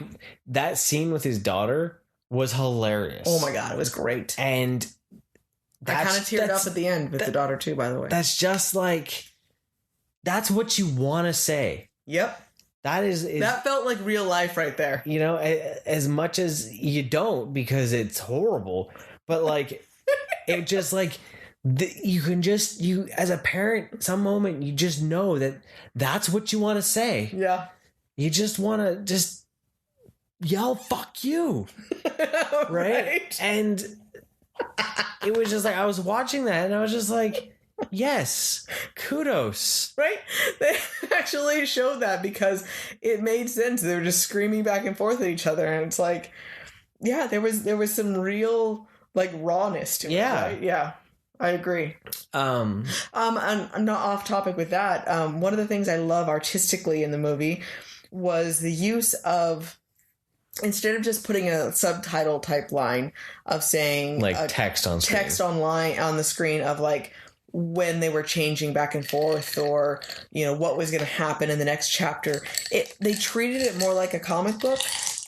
that scene with his daughter was hilarious. Oh my God, it was great. And I kind of teared up at the end with the daughter too, by the way. That's just like, that's what you want to say. Yep. That felt like real life right there. You know, as much as you don't because it's horrible, but like it just like you as a parent, some moment you just know that that's what you want to say. Yeah. You just want to just yell, fuck you. Right? And it was just like, I was watching that and I was just like, yes, kudos. Right? They actually showed that because it made sense. They were just screaming back and forth at each other, and it's like, yeah, there was some real like rawness to it. Right? Yeah. I agree. I'm not off topic with that. One of the things I love artistically in the movie was the use of, instead of just putting a subtitle type line of saying like text on the screen of like when they were changing back and forth, or what was going to happen in the next chapter, they treated it more like a comic book,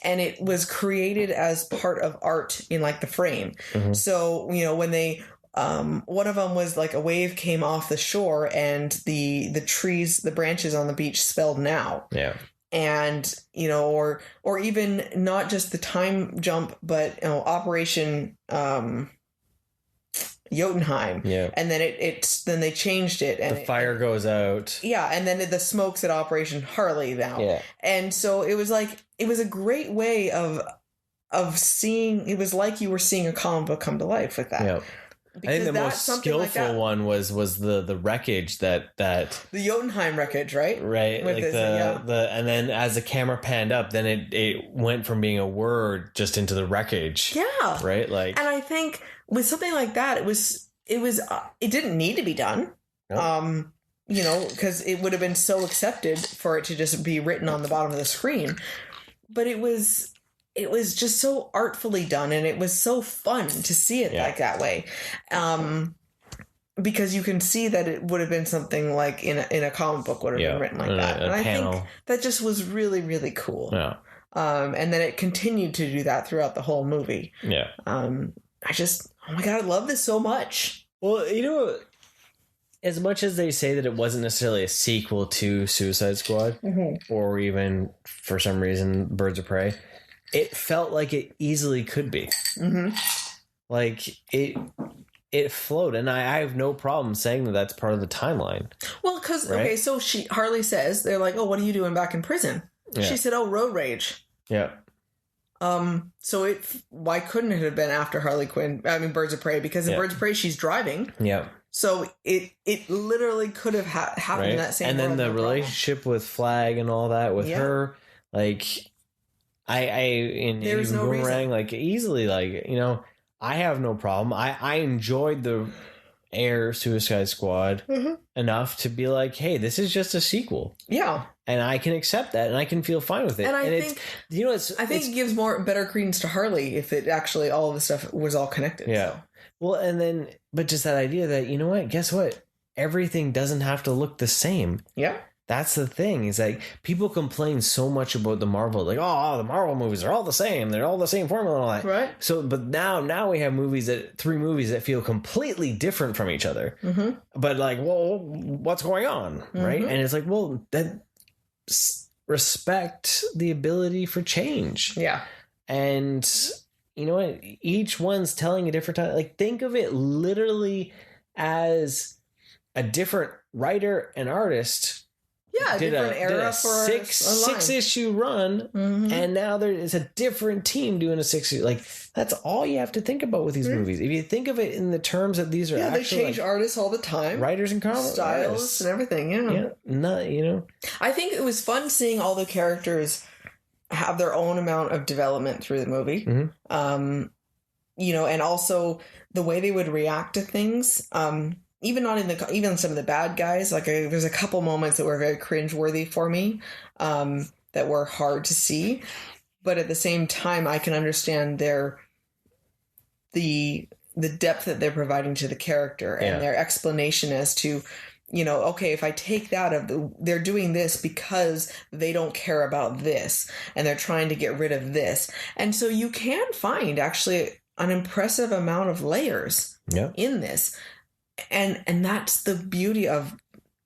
and it was created as part of art in like the frame. Mm-hmm. So when they one of them was like a wave came off the shore and the trees, the branches on the beach spelled now. Yeah. And or even not just the time jump, but Operation Jotunheim. Yeah. And then then they changed it, and the fire goes out. Yeah, and then the smoke's at Operation Harley now. Yeah. And so it was a great way of seeing. It was like you were seeing a comic book come to life with that. Yeah. Because I think the most skillful one was the wreckage that the Jotunheim wreckage, right? Right. With like the and then as the camera panned up, then it went from being a word just into the wreckage. Yeah. Right. Like, and I think with something like that, it didn't need to be done. Nope. Because it would have been so accepted for it to just be written on the bottom of the screen, but it was just so artfully done, and it was so fun to see it like that way. Because you can see that it would have been something like in a comic book would have been written like that. And I think that just was really, really cool. Yeah. And then it continued to do that throughout the whole movie. Yeah. Oh my God, I love this so much. Well, as much as they say that it wasn't necessarily a sequel to Suicide Squad, mm-hmm. or even for some reason Birds of Prey, it felt like it easily could be. Mm-hmm. Like it flowed, and I have no problem saying that that's part of the timeline. Well, because so Harley says, they're like, "Oh, what are you doing back in prison?" Yeah. She said, "Oh, road rage." Yeah. So why couldn't it have been after Harley Quinn? I mean, Birds of Prey, because in Birds of Prey she's driving. Yeah. So it literally could have happened in that same. And then the relationship with Flag and all that with her, like. There's no reason. Like easily, like I have no problem. I enjoyed the Air Suicide Squad mm-hmm. enough to be like, hey, this is just a sequel. Yeah, and I can accept that, and I can feel fine with it. And I think it gives better credence to Harley if it actually all of the stuff was all connected. Yeah. So. Well, but just that idea that guess what? Everything doesn't have to look the same. Yeah. That's the thing. Is like people complain so much about the Marvel, like, oh, the Marvel movies are all the same. They're all the same formula and all that. Right. So, but now we have three movies that feel completely different from each other. Mm-hmm. But like, well, what's going on, mm-hmm. right? And it's like, well, then respect the ability for change. Yeah. And you know what? Each one's telling a different time. Like, think of it literally as a different writer and artist. Yeah, did a six issue run, mm-hmm. and now there is a different team doing a 6 issue. Like, that's all you have to think about with these mm-hmm. movies. If you think of it in the terms that these are, they change artists all the time, writers and comic styles and everything. I think it was fun seeing all the characters have their own amount of development through the movie. Mm-hmm. And also the way they would react to things. Even some of the bad guys, like there's a couple moments that were very cringeworthy for me, that were hard to see, but at the same time, I can understand the depth that they're providing to the character and their explanation as to, okay, if I take that they're doing this because they don't care about this, and they're trying to get rid of this, and so you can find actually an impressive amount of layers in this. And that's the beauty of,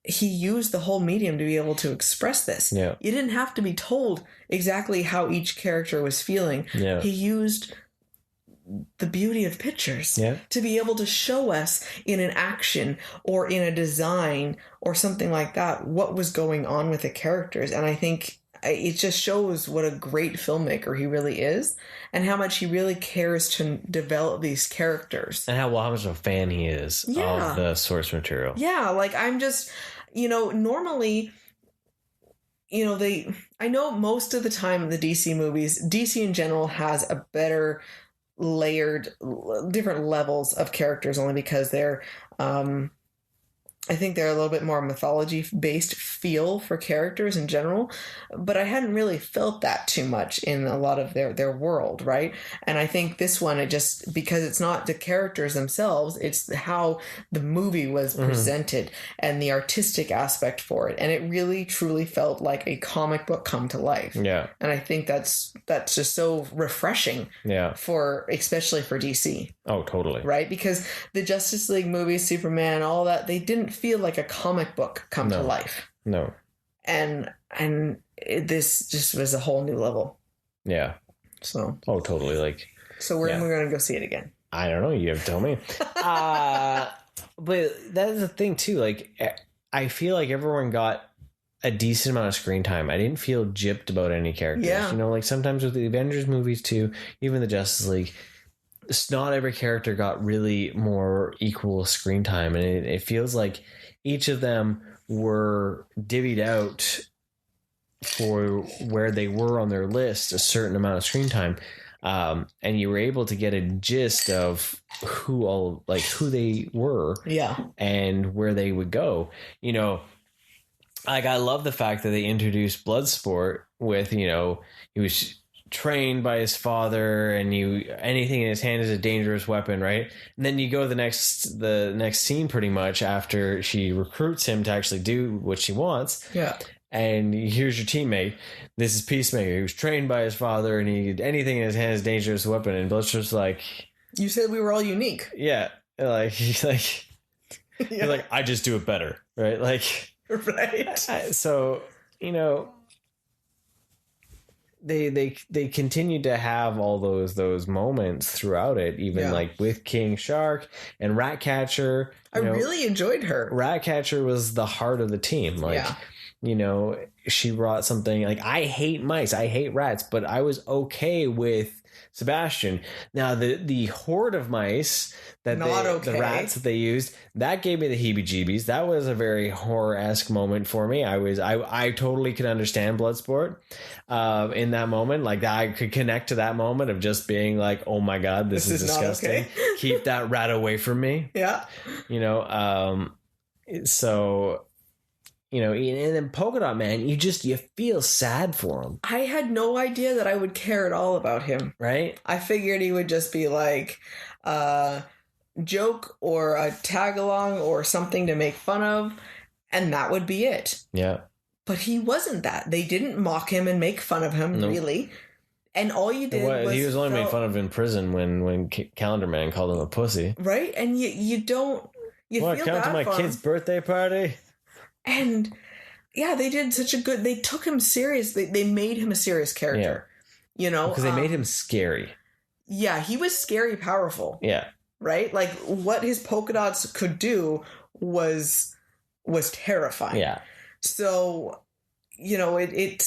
he used the whole medium to be able to express this. Yeah. You didn't have to be told exactly how each character was feeling. Yeah. He used the beauty of pictures to be able to show us in an action or in a design or something like that what was going on with the characters. And I think it just shows what a great filmmaker he really is, and how much he really cares to develop these characters, and how much of a fan he is of the source material. Yeah, like I'm just, normally, I know most of the time the DC movies, DC in general has a better layered, different levels of characters, only because they're, I think they're a little bit more mythology-based feel for characters in general, but I hadn't really felt that too much in a lot of their world, right? And I think this one, it just, because it's not the characters themselves, it's how the movie was presented and the artistic aspect for it. And it really, truly felt like a comic book come to life. Yeah. And I think that's just so refreshing especially for DC. Oh, totally. Right? Because the Justice League movies, Superman, all that, they didn't feel like a comic book come to life. No. And this just was a whole new level. Yeah. So. Oh, totally. Like. So we're going to go see it again. I don't know. You have to tell me. But that's the thing too. Like, I feel like everyone got a decent amount of screen time. I didn't feel gypped about any characters. Yeah. You know, like sometimes with the Avengers movies too, even the Justice League, not every character got really more equal screen time, and it feels like each of them were divvied out for where they were on their list a certain amount of screen time, and you were able to get a gist of who they were, and where they would go. You know, like I love the fact that they introduced Bloodsport with, you know, he was trained by his father, and anything in his hand is a dangerous weapon, right? And then you go to the next scene pretty much after she recruits him to actually do what she wants. Yeah. And here's your teammate. This is Peacemaker. He was trained by his father, and anything in his hand is a dangerous weapon. And Bloodsport's like, you said we were all unique. Yeah. Like he's like, he's like, I just do it better, right? Like, right. So, you know, they continued to have all those moments throughout it, even like with King Shark and Ratcatcher. I really enjoyed her. Ratcatcher was the heart of the team. Like, you know, she brought something like, I hate mice, I hate rats, but I was okay with Sebastian. Now the horde of mice the rats that they used, that gave me the heebie-jeebies. That was a very horror-esque moment for me. I totally could understand Bloodsport in that moment. Like, I could connect to that moment of just being like, oh my god, this is disgusting. Okay. Keep that rat away from me. Yeah. You know, so, you know, and then Polka Dot Man, you feel sad for him. I had no idea that I would care at all about him. Right? I figured he would just be like joke or a tag along or something to make fun of, and that would be it. Yeah. But he wasn't that. They didn't mock him and make fun of him, really. And all you did was... He was only made fun of in prison when Calendar Man called him a pussy. Right? And you don't... You feel come to my kid's birthday party? And, yeah, they did such a good... They took him serious. They made him a serious character. Yeah. You know? Because they made him scary. Yeah, he was scary powerful. Yeah. Right? Like, what his polka dots could do was terrifying. Yeah. So, you know, it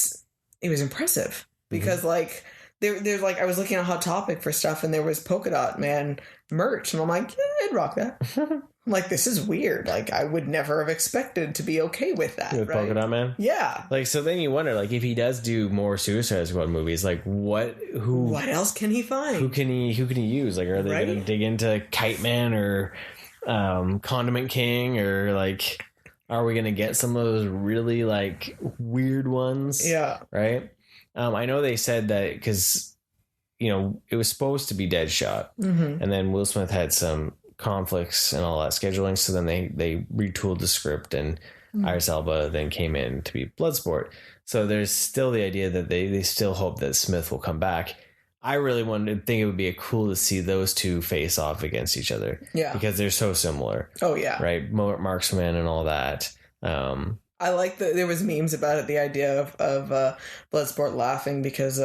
was impressive because like there's like, I was looking at Hot Topic for stuff and there was Polka Dot Man merch and I'm like, yeah, I'd rock that. I'm like, this is weird. Like, I would never have expected to be okay with that. With right? Polka Dot Man? Yeah. Like, so then you wonder, like, if he does do more Suicide Squad movies, like, what else can he find? Who can he use? Like, are they going to dig into Kite Man or Condiment King, or like, are we going to get some of those really like weird ones? Yeah. Right. I know they said that because, you know, it was supposed to be Deadshot, and then Will Smith had some conflicts and all that scheduling, so then they retooled the script, and Idris Elba then came in to be Bloodsport. So there's still the idea that they still hope that Smith will come back. I really think it would be cool to see those two face off against each other. Yeah. Because they're so similar. Oh, yeah. Right? Marksman and all that. I like there was memes about it, the idea of Bloodsport laughing because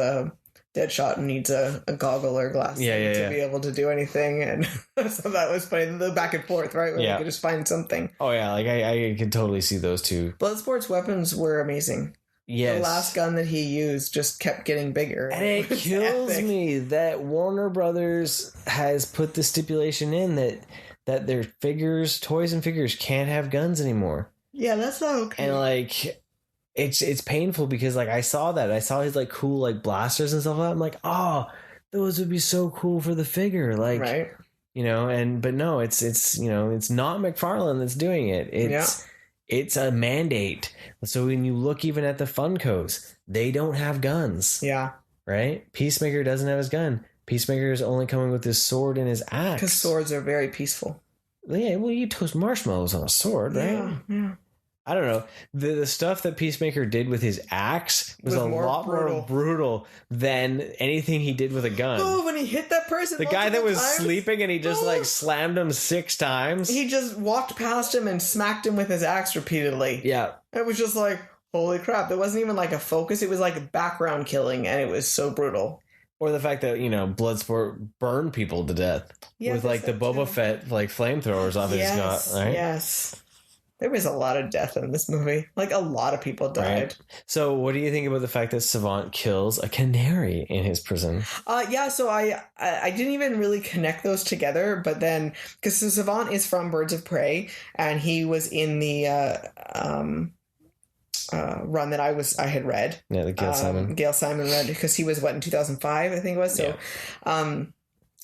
Deadshot needs a goggle or glass to be able to do anything. And so that was funny. The back and forth, right? Where they could just find something. Oh, yeah. Like, I could totally see those two. Bloodsport's weapons were amazing. Yes. The last gun that he used just kept getting bigger. And it kills me that Warner Brothers has put the stipulation in that their toys and figures can't have guns anymore. Yeah, that's not okay. And like, it's painful because like I saw his like cool like blasters and stuff like that. I'm like, oh, those would be so cool for the figure. Like, right. But no, it's it's not McFarlane that's doing it. It's a mandate. So when you look even at the Funkos, they don't have guns. Yeah. Right? Peacemaker doesn't have his gun. Peacemaker is only coming with his sword and his axe. Because swords are very peaceful. Yeah, well, you toast marshmallows on a sword, right? Yeah. I don't know. The stuff that Peacemaker did with his axe was a lot more brutal than anything he did with a gun. Oh, when he hit that person. The guy that was sleeping and he just slammed him 6 times. He just walked past him and smacked him with his axe repeatedly. Yeah. It was just like, holy crap. It wasn't even like a focus. It was like background killing, and it was so brutal. Or the fact that, Bloodsport burned people to death with the Boba Fett flamethrowers off his gut, right? Yes. There was a lot of death in this movie. Like, a lot of people died. Right. So what do you think about the fact that Savant kills a canary in his prison? So I didn't even really connect those together, but then, because Savant is from Birds of Prey, and he was in the run that I had read. Yeah, the Gail Simon read, because he was, in 2005, I think it was. So,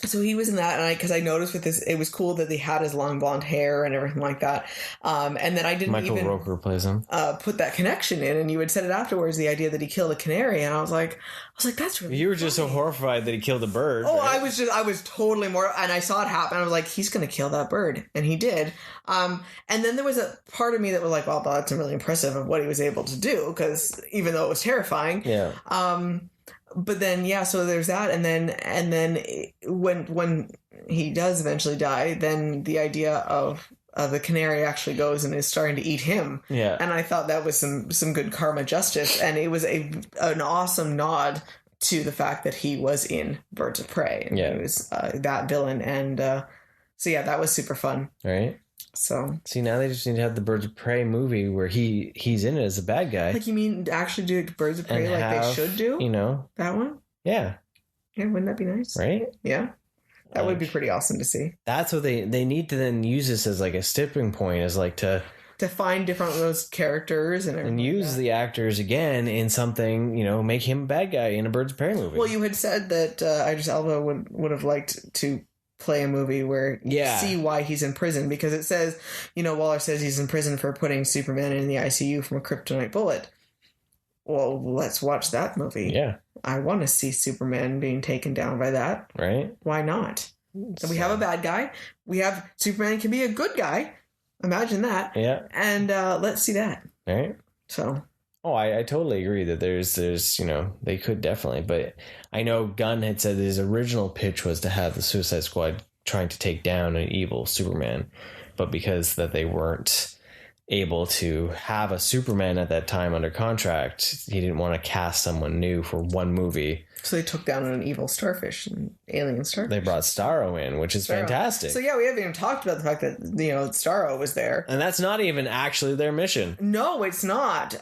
so he was in that, and because I noticed with this, it was cool that they had his long blonde hair and everything like that. And then I didn't Michael Rooker plays him. Put that connection in, and you had said it afterwards, the idea that he killed a canary, and I was like, that's really. You were just so horrified that he killed a bird. Oh, right? I was totally more, and I saw it happen. I was like, he's going to kill that bird, and he did. And then there was a part of me that was like, well, that's really impressive of what he was able to do, because even though it was terrifying. Yeah. But then, so there's that. And then when he does eventually die, then the idea of the canary actually goes and is starting to eat him. Yeah. And I thought that was some good karma justice. And it was an awesome nod to the fact that he was in Birds of Prey. And he was that villain. And that was super fun. Right. So see, now they just need to have the Birds of Prey movie where he's in it as a bad guy. Like, you mean actually do Birds of Prey they should do? That one? Yeah. Yeah, wouldn't that be nice? Right? Yeah. That would be pretty awesome to see. That's what they need to then use this as like a tipping point, as like to find different those characters and use the actors again in something, make him a bad guy in a Birds of Prey movie. Well, you had said that Idris Elba would have liked to play a movie where you see why he's in prison, because it says, Waller says he's in prison for putting Superman in the ICU from a kryptonite bullet. Well, let's watch that movie. Yeah. I want to see Superman being taken down by that. Right. Why not? So we have a bad guy. We have Superman can be a good guy. Imagine that. Yeah. And let's see that. Right. So. Oh, I totally agree that there's they could definitely, but I know Gunn had said that his original pitch was to have the Suicide Squad trying to take down an evil Superman, but because that they weren't able to have a Superman at that time under contract, he didn't want to cast someone new for one movie. So they took down an evil starfish, an alien starfish. They brought Starro in, which is fantastic. So we haven't even talked about the fact that, Starro was there. And that's not even actually their mission. No, it's not.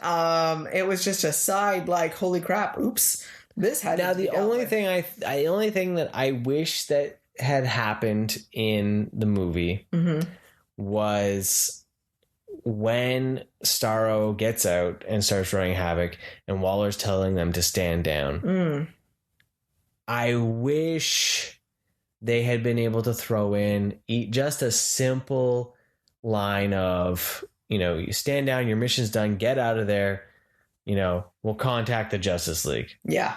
It was just a side, like, holy crap, oops. This had now to be the only thing that I wish that had happened in the movie was when Starro gets out and starts running havoc and Waller's telling them to stand down. I wish they had been able to throw in just a simple line of, you stand down, your mission's done, get out of there, we'll contact the Justice League. Yeah.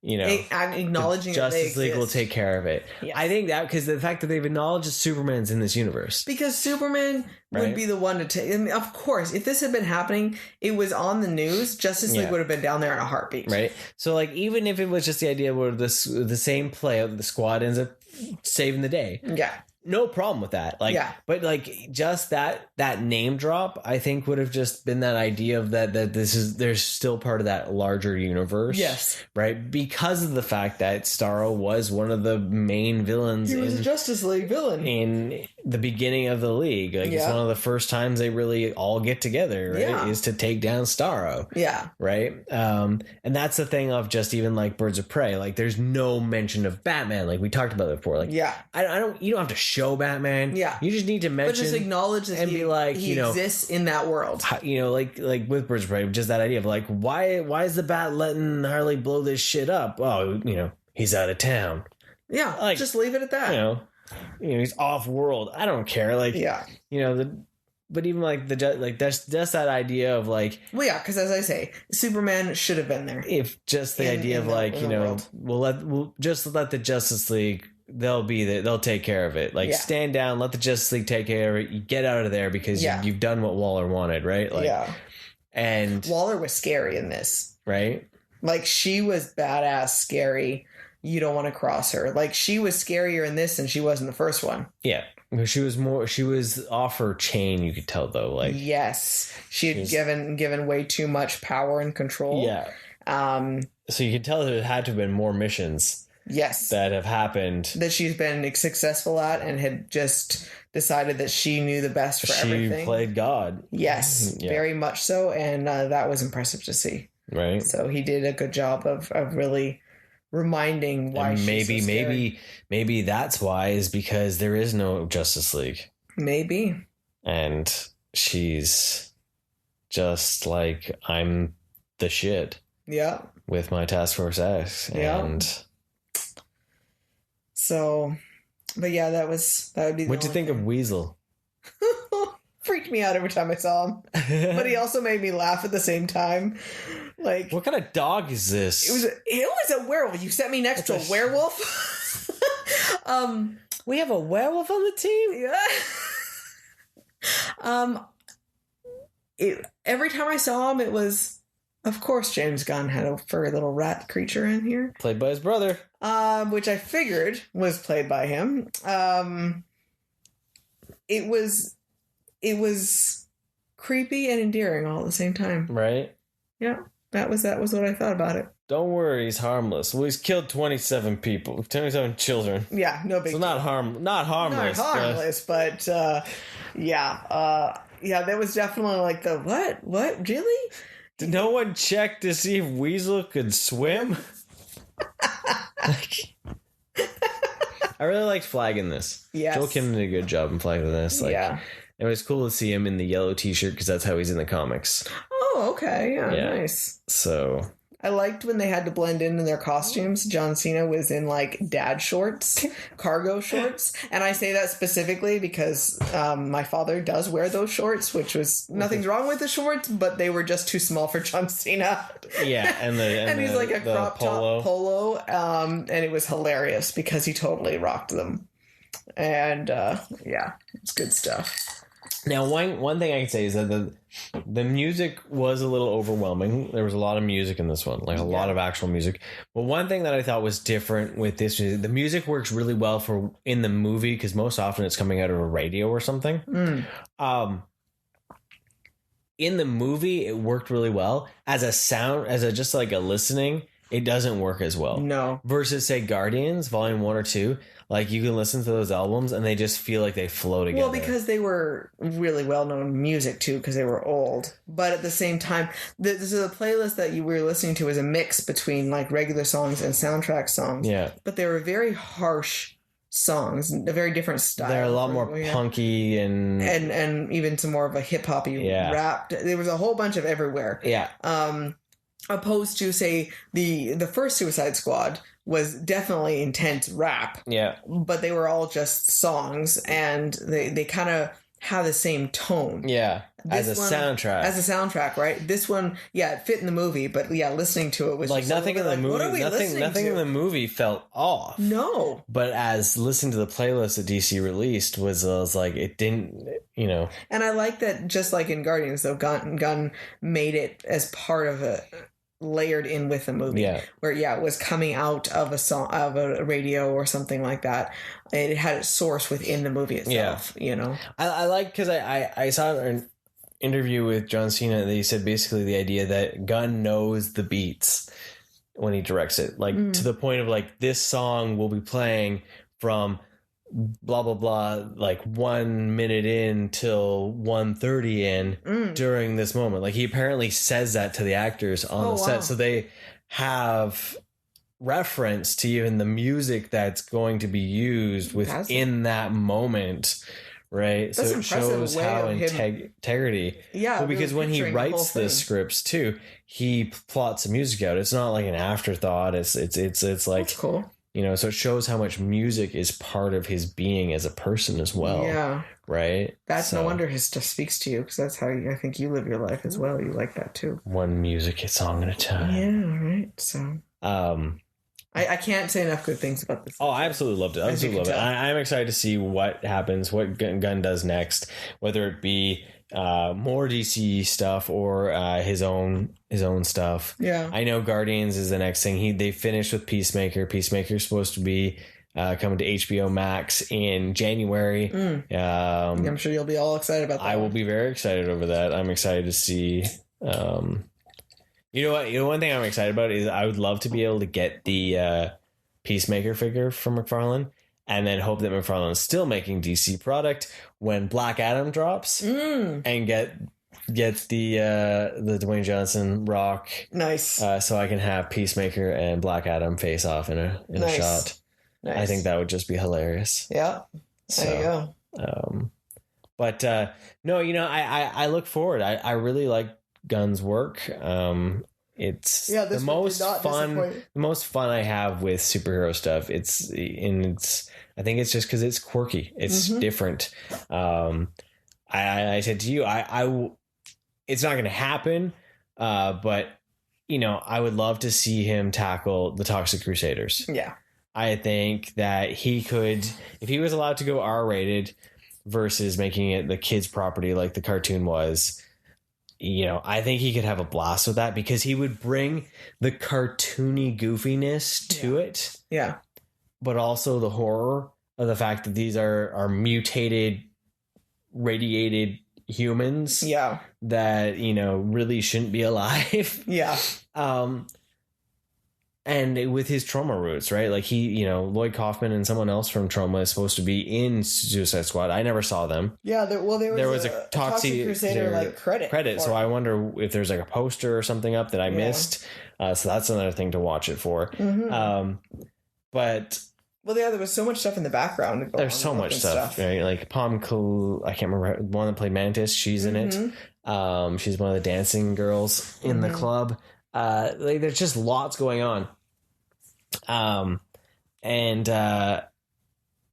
I'm acknowledging the Justice League will take care of it. Yes. I think that because the fact that they've acknowledged that Superman's in this universe. Because Superman would be the one to take. And of course, if this had been happening, it was on the news, Justice League would have been down there in a heartbeat. Right. So, like, even if it was just the idea where the same play out, the squad ends up saving the day. Yeah. No problem with that. But like just that name drop, I think would have just been that idea of that there's still part of that larger universe. Yes. Right. Because of the fact that Starro was one of the main villains. He was a Justice League villain in the beginning of the league. Like it's one of the first times they really all get together, right? Is to take down Starro. Yeah. Right. And that's the thing of just even like Birds of Prey. Like there's no mention of Batman. Like we talked about it before. Like you don't have to show Batman. Yeah. You just need to mention, but just acknowledge that he exists in that world. Like with Birds of Prey, just that idea of like, why is the Bat letting Harley blow this shit up? Oh, he's out of town. Yeah, like, just leave it at that. You know, he's off world. I don't care. Like, but even like that's that idea of like, well, yeah, because as I say, Superman should have been there. If just the idea of like, we'll just let the Justice League. They'll be there. They'll take care of it. Like, stand down, let the Justice League take care of it. You get out of there because you've done what Waller wanted, right? Like, and Waller was scary in this, right? Like, she was badass, scary. You don't want to cross her. Like, she was scarier in this than she was in the first one. Yeah. She was off her chain, you could tell, though. Like, yes. She had given way too much power and control. Yeah. So you could tell there had to have been more missions. Yes. That have happened. That she's been successful at and had just decided that she knew the best for everything. She played God. Yes, very much so. And that was impressive to see. Right. So he did a good job of really reminding why and maybe that's why is because there is no Justice League. Maybe. And she's just like, I'm the shit. Yeah. With my Task Force X. And so, but yeah, that would be. What'd you think of Weasel? Freaked me out every time I saw him, but he also made me laugh at the same time. Like, what kind of dog is this? It was a werewolf. You set me next to a werewolf. We have a werewolf on the team. Yeah. Every time I saw him, it was. Of course, James Gunn had a furry little rat creature in here. Played by his brother. Which I figured was played by him. It was creepy and endearing all at the same time. Right? Yeah. That was what I thought about it. Don't worry, he's harmless. Well, he's killed 27 people, 27 children. Yeah, no big deal. Not harmless. Not harmless, but yeah, that was definitely like the what? Really? Did no one check to see if Weasel could swim? I really liked Flag in this. Yes. Joel Kim did a good job in Flag in this. It was cool to see him in the yellow t-shirt because that's how he's in the comics. Oh, okay. Yeah, nice. So I liked when they had to blend in their costumes. John Cena was in like dad shorts, cargo shorts. And I say that specifically because my father does wear those shorts, which was nothing's wrong with the shorts, but they were just too small for John Cena. Yeah. And he's like a crop top polo. And it was hilarious because he totally rocked them. And it's good stuff. Now, one thing I can say is that the music was a little overwhelming. There was a lot of music in this one, like a lot of actual music. But one thing that I thought was different with this is the music works really well for in the movie because most often it's coming out of a radio or something. In the movie, it worked really well as a sound, just like a listening. It doesn't work as well. No. Versus, say, Guardians, Volume 1 or 2. Like, you can listen to those albums and they just feel like they flow together. Well, because they were really well-known music, too, because they were old. But at the same time, the playlist that you were listening to was a mix between, like, regular songs and soundtrack songs. Yeah. But they were very harsh songs, a very different style. They're a lot more punky and even some more of a hip-hoppy rap. There was a whole bunch of everywhere. Yeah. Opposed to, say, the first Suicide Squad was definitely intense rap. Yeah. But they were all just songs, and they kind of have the same tone. Yeah. As a soundtrack, right? This one, it fit in the movie, but listening to it was like nothing in the movie. Nothing in the movie felt off. No. But as listening to the playlist that DC released was like it didn't, And I like that, just like in Guardians, though, Gunn made it as part of a layered in with the movie, where it was coming out of a song, of a radio or something like that. It had its source within the movie itself. I like, because I saw an interview with John Cena that he said basically the idea that Gunn knows the beats when he directs it, like to the point of like, this song will be playing from blah blah blah, like 1 minute in till 1:30 in during this moment. Like, he apparently says that to the actors on the set, so they have reference to even the music that's going to be used within that moment, right? That's so it shows how him... integrity. Yeah, well, because when he writes the scripts too, he plots the music out. It's not like an afterthought. It's like, that's cool. You know, so it shows how much music is part of his being as a person as well. Yeah. Right? That's no wonder his stuff speaks to you, because that's how I think you live your life as well. You like that too. One music song at a time. Yeah, right. So I can't say enough good things about this. Oh, I absolutely loved it. I absolutely love it. I'm excited to see what happens, what Gunn does next, whether it be more DC stuff or his own stuff. Yeah, I know Guardians is the next thing. They finished with Peacemaker. Peacemaker's supposed to be coming to HBO Max in January. I'm sure you'll be all excited about that. I will be very excited over that. I'm excited to see. You know what? One thing I'm excited about is I would love to be able to get the Peacemaker figure from McFarlane, and then hope that McFarlane is still making DC product when Black Adam drops, and get the Dwayne Johnson Rock. Nice. So I can have Peacemaker and Black Adam face off in a shot. Nice. I think that would just be hilarious. Yeah. There you go. But no, I look forward. I really like Gunn's work. It's the most fun I have with superhero stuff. I think it's just because it's quirky. It's different. I said to you, it's not going to happen. But I would love to see him tackle the Toxic Crusaders. Yeah. I think that he could, if he was allowed to go R-rated versus making it the kids' property like the cartoon was, I think he could have a blast with that, because he would bring the cartoony goofiness to it. Yeah. But also the horror of the fact that these are mutated, radiated humans. Yeah. That, really shouldn't be alive. Yeah. And with his Trauma roots, right? Like Lloyd Kaufman and someone else from Trauma is supposed to be in Suicide Squad. I never saw them. Yeah, there was a Toxic Crusader credit. So I wonder if there's like a poster or something up that I missed. So that's another thing to watch it for. Mm-hmm. But there was so much stuff in the background. There's so much stuff, right? Like Pom I can't remember, one that played Mantis. She's in it. She's one of the dancing girls in the club. There's just lots going on. But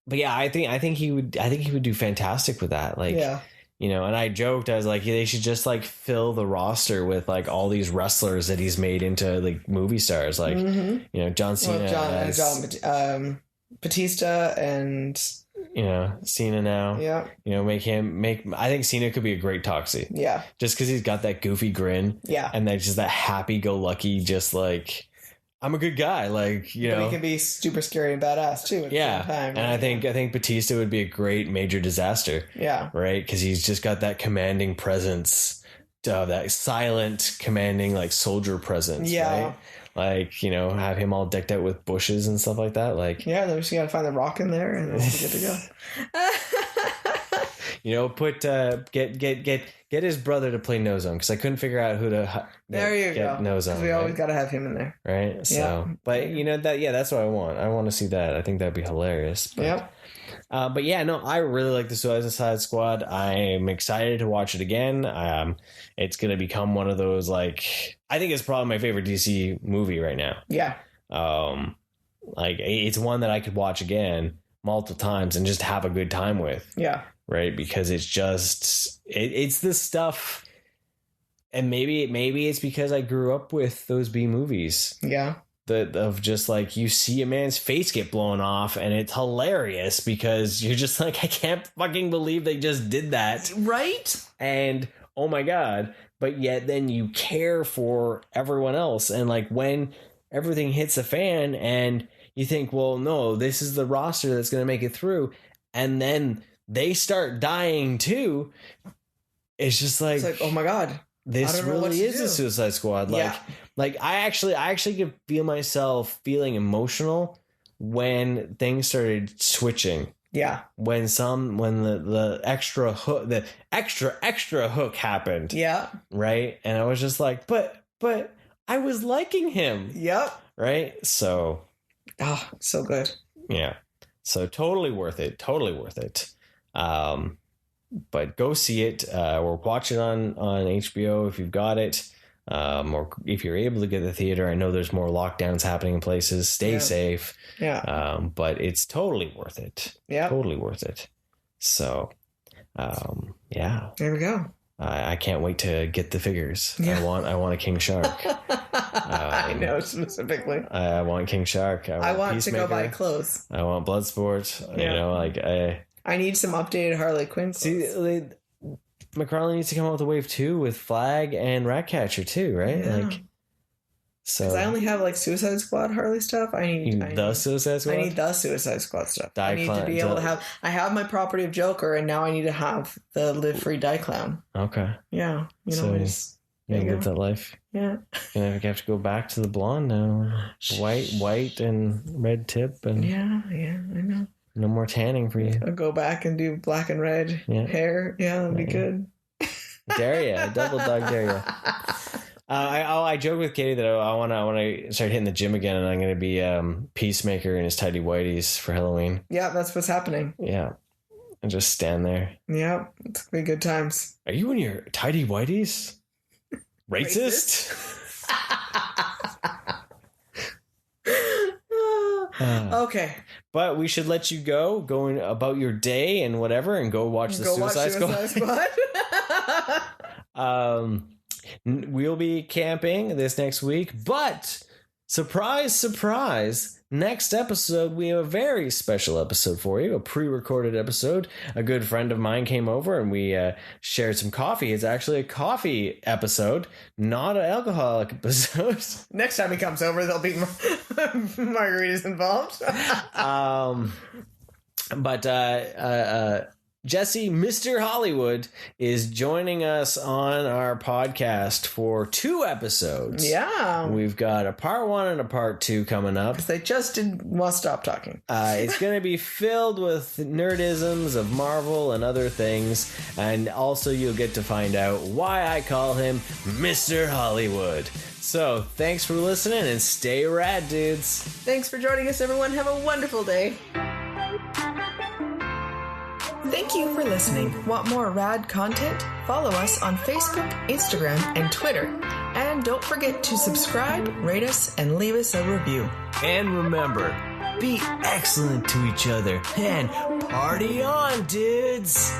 yeah, I think he would do fantastic with that. And I joked, I was like, they should just like fill the roster with like all these wrestlers that he's made into like movie stars, like, John Cena, John Batista and Cena now. Yeah. I think Cena could be a great Toxie. Yeah. Just because he's got that goofy grin. Yeah. And that's just that happy-go-lucky, just like, I'm a good guy. Like, But he can be super scary and badass too at the same time. And I think Batista would be a great Major Disaster. Yeah. Right? Because he's just got that commanding presence, that silent, commanding, like, soldier presence. Yeah. Right? Like, have him all decked out with bushes and stuff like that. Like, yeah, then we just gotta find the Rock in there and we'll be good to go. Get his brother to play No Zone, because I couldn't figure out who to get No Zone. We always gotta have him in there, right? So, but that's what I want. I want to see that. I think that'd be hilarious. But, but yeah, no, I really like the Suicide Squad. I'm excited to watch it again. It's gonna become one of those, like, I think it's probably my favorite DC movie right now. Yeah. Like, it's one that I could watch again multiple times and just have a good time with. Yeah. Right, because it's just it's the stuff, and maybe it's because I grew up with those B movies. Yeah. Of just like, you see a man's face get blown off and it's hilarious because you're just like, I can't fucking believe they just did that. Right? And oh my God. But yet then you care for everyone else. And like, when everything hits a fan and you think, well, no, this is the roster that's going to make it through. And then they start dying too. It's just like, oh my God. This really is a Suicide Squad. Like I actually could feel myself feeling emotional when things started switching. Yeah. When the extra hook happened. Yeah. Right? And I was just like, but I was liking him. Yep. Right? So. Oh, so good. Yeah. So totally worth it. Totally worth it. But go see it, or watch it on HBO if you've got it, or if you're able to get the theater. I know there's more lockdowns happening in places. Stay safe. Yeah. But it's totally worth it. Yeah. Totally worth it. So, yeah. There we go. I can't wait to get the figures. Yeah. I want a King Shark. I know specifically. I want King Shark. I want to go buy clothes. I want Bloodsport. Yeah. You know, like I need some updated Harley Quinn clothes. See, McFarlane needs to come out with a wave 2 with Flag and Ratcatcher too, right? Yeah. Like, so because I only have like Suicide Squad Harley stuff. I need the Suicide Squad stuff. I need to be able to have. I have my property of Joker, and now I need to have the Live Free Die Clown. Okay. Yeah, you live that life. Yeah. You have to go back to the blonde now. White and red tip, and yeah, I know. No more tanning for you. I'll go back and do black and red hair. Yeah, that'd be good. Dare ya. Double dog dare ya. I joke with Katie that I want to start hitting the gym again, and I'm going to be Peacemaker in his tidy whities for Halloween. Yeah, that's what's happening. Yeah. And just stand there. Yeah, it's going to be good times. Are you in your tidy whities? Racist? Okay. But we should let you going about your day and whatever, and go watch the Suicide Squad. We'll be camping this next week, but surprise, surprise, next episode, we have a very special episode for you, a pre-recorded episode. A good friend of mine came over and we shared some coffee. It's actually a coffee episode, not an alcoholic episode. Next time he comes over, there'll be margaritas involved. But Jesse, Mr. Hollywood, is joining us on our podcast for 2 episodes. Yeah. We've got a part 1 and a part 2 coming up. Because they just didn't want to stop talking. It's going to be filled with nerdisms of Marvel and other things. And also you'll get to find out why I call him Mr. Hollywood. So thanks for listening and stay rad, dudes. Thanks for joining us, everyone. Have a wonderful day. Thank you for listening. Want more rad content? Follow us on Facebook, Instagram, and Twitter. And don't forget to subscribe, rate us, and leave us a review. And remember, be excellent to each other and party on, dudes!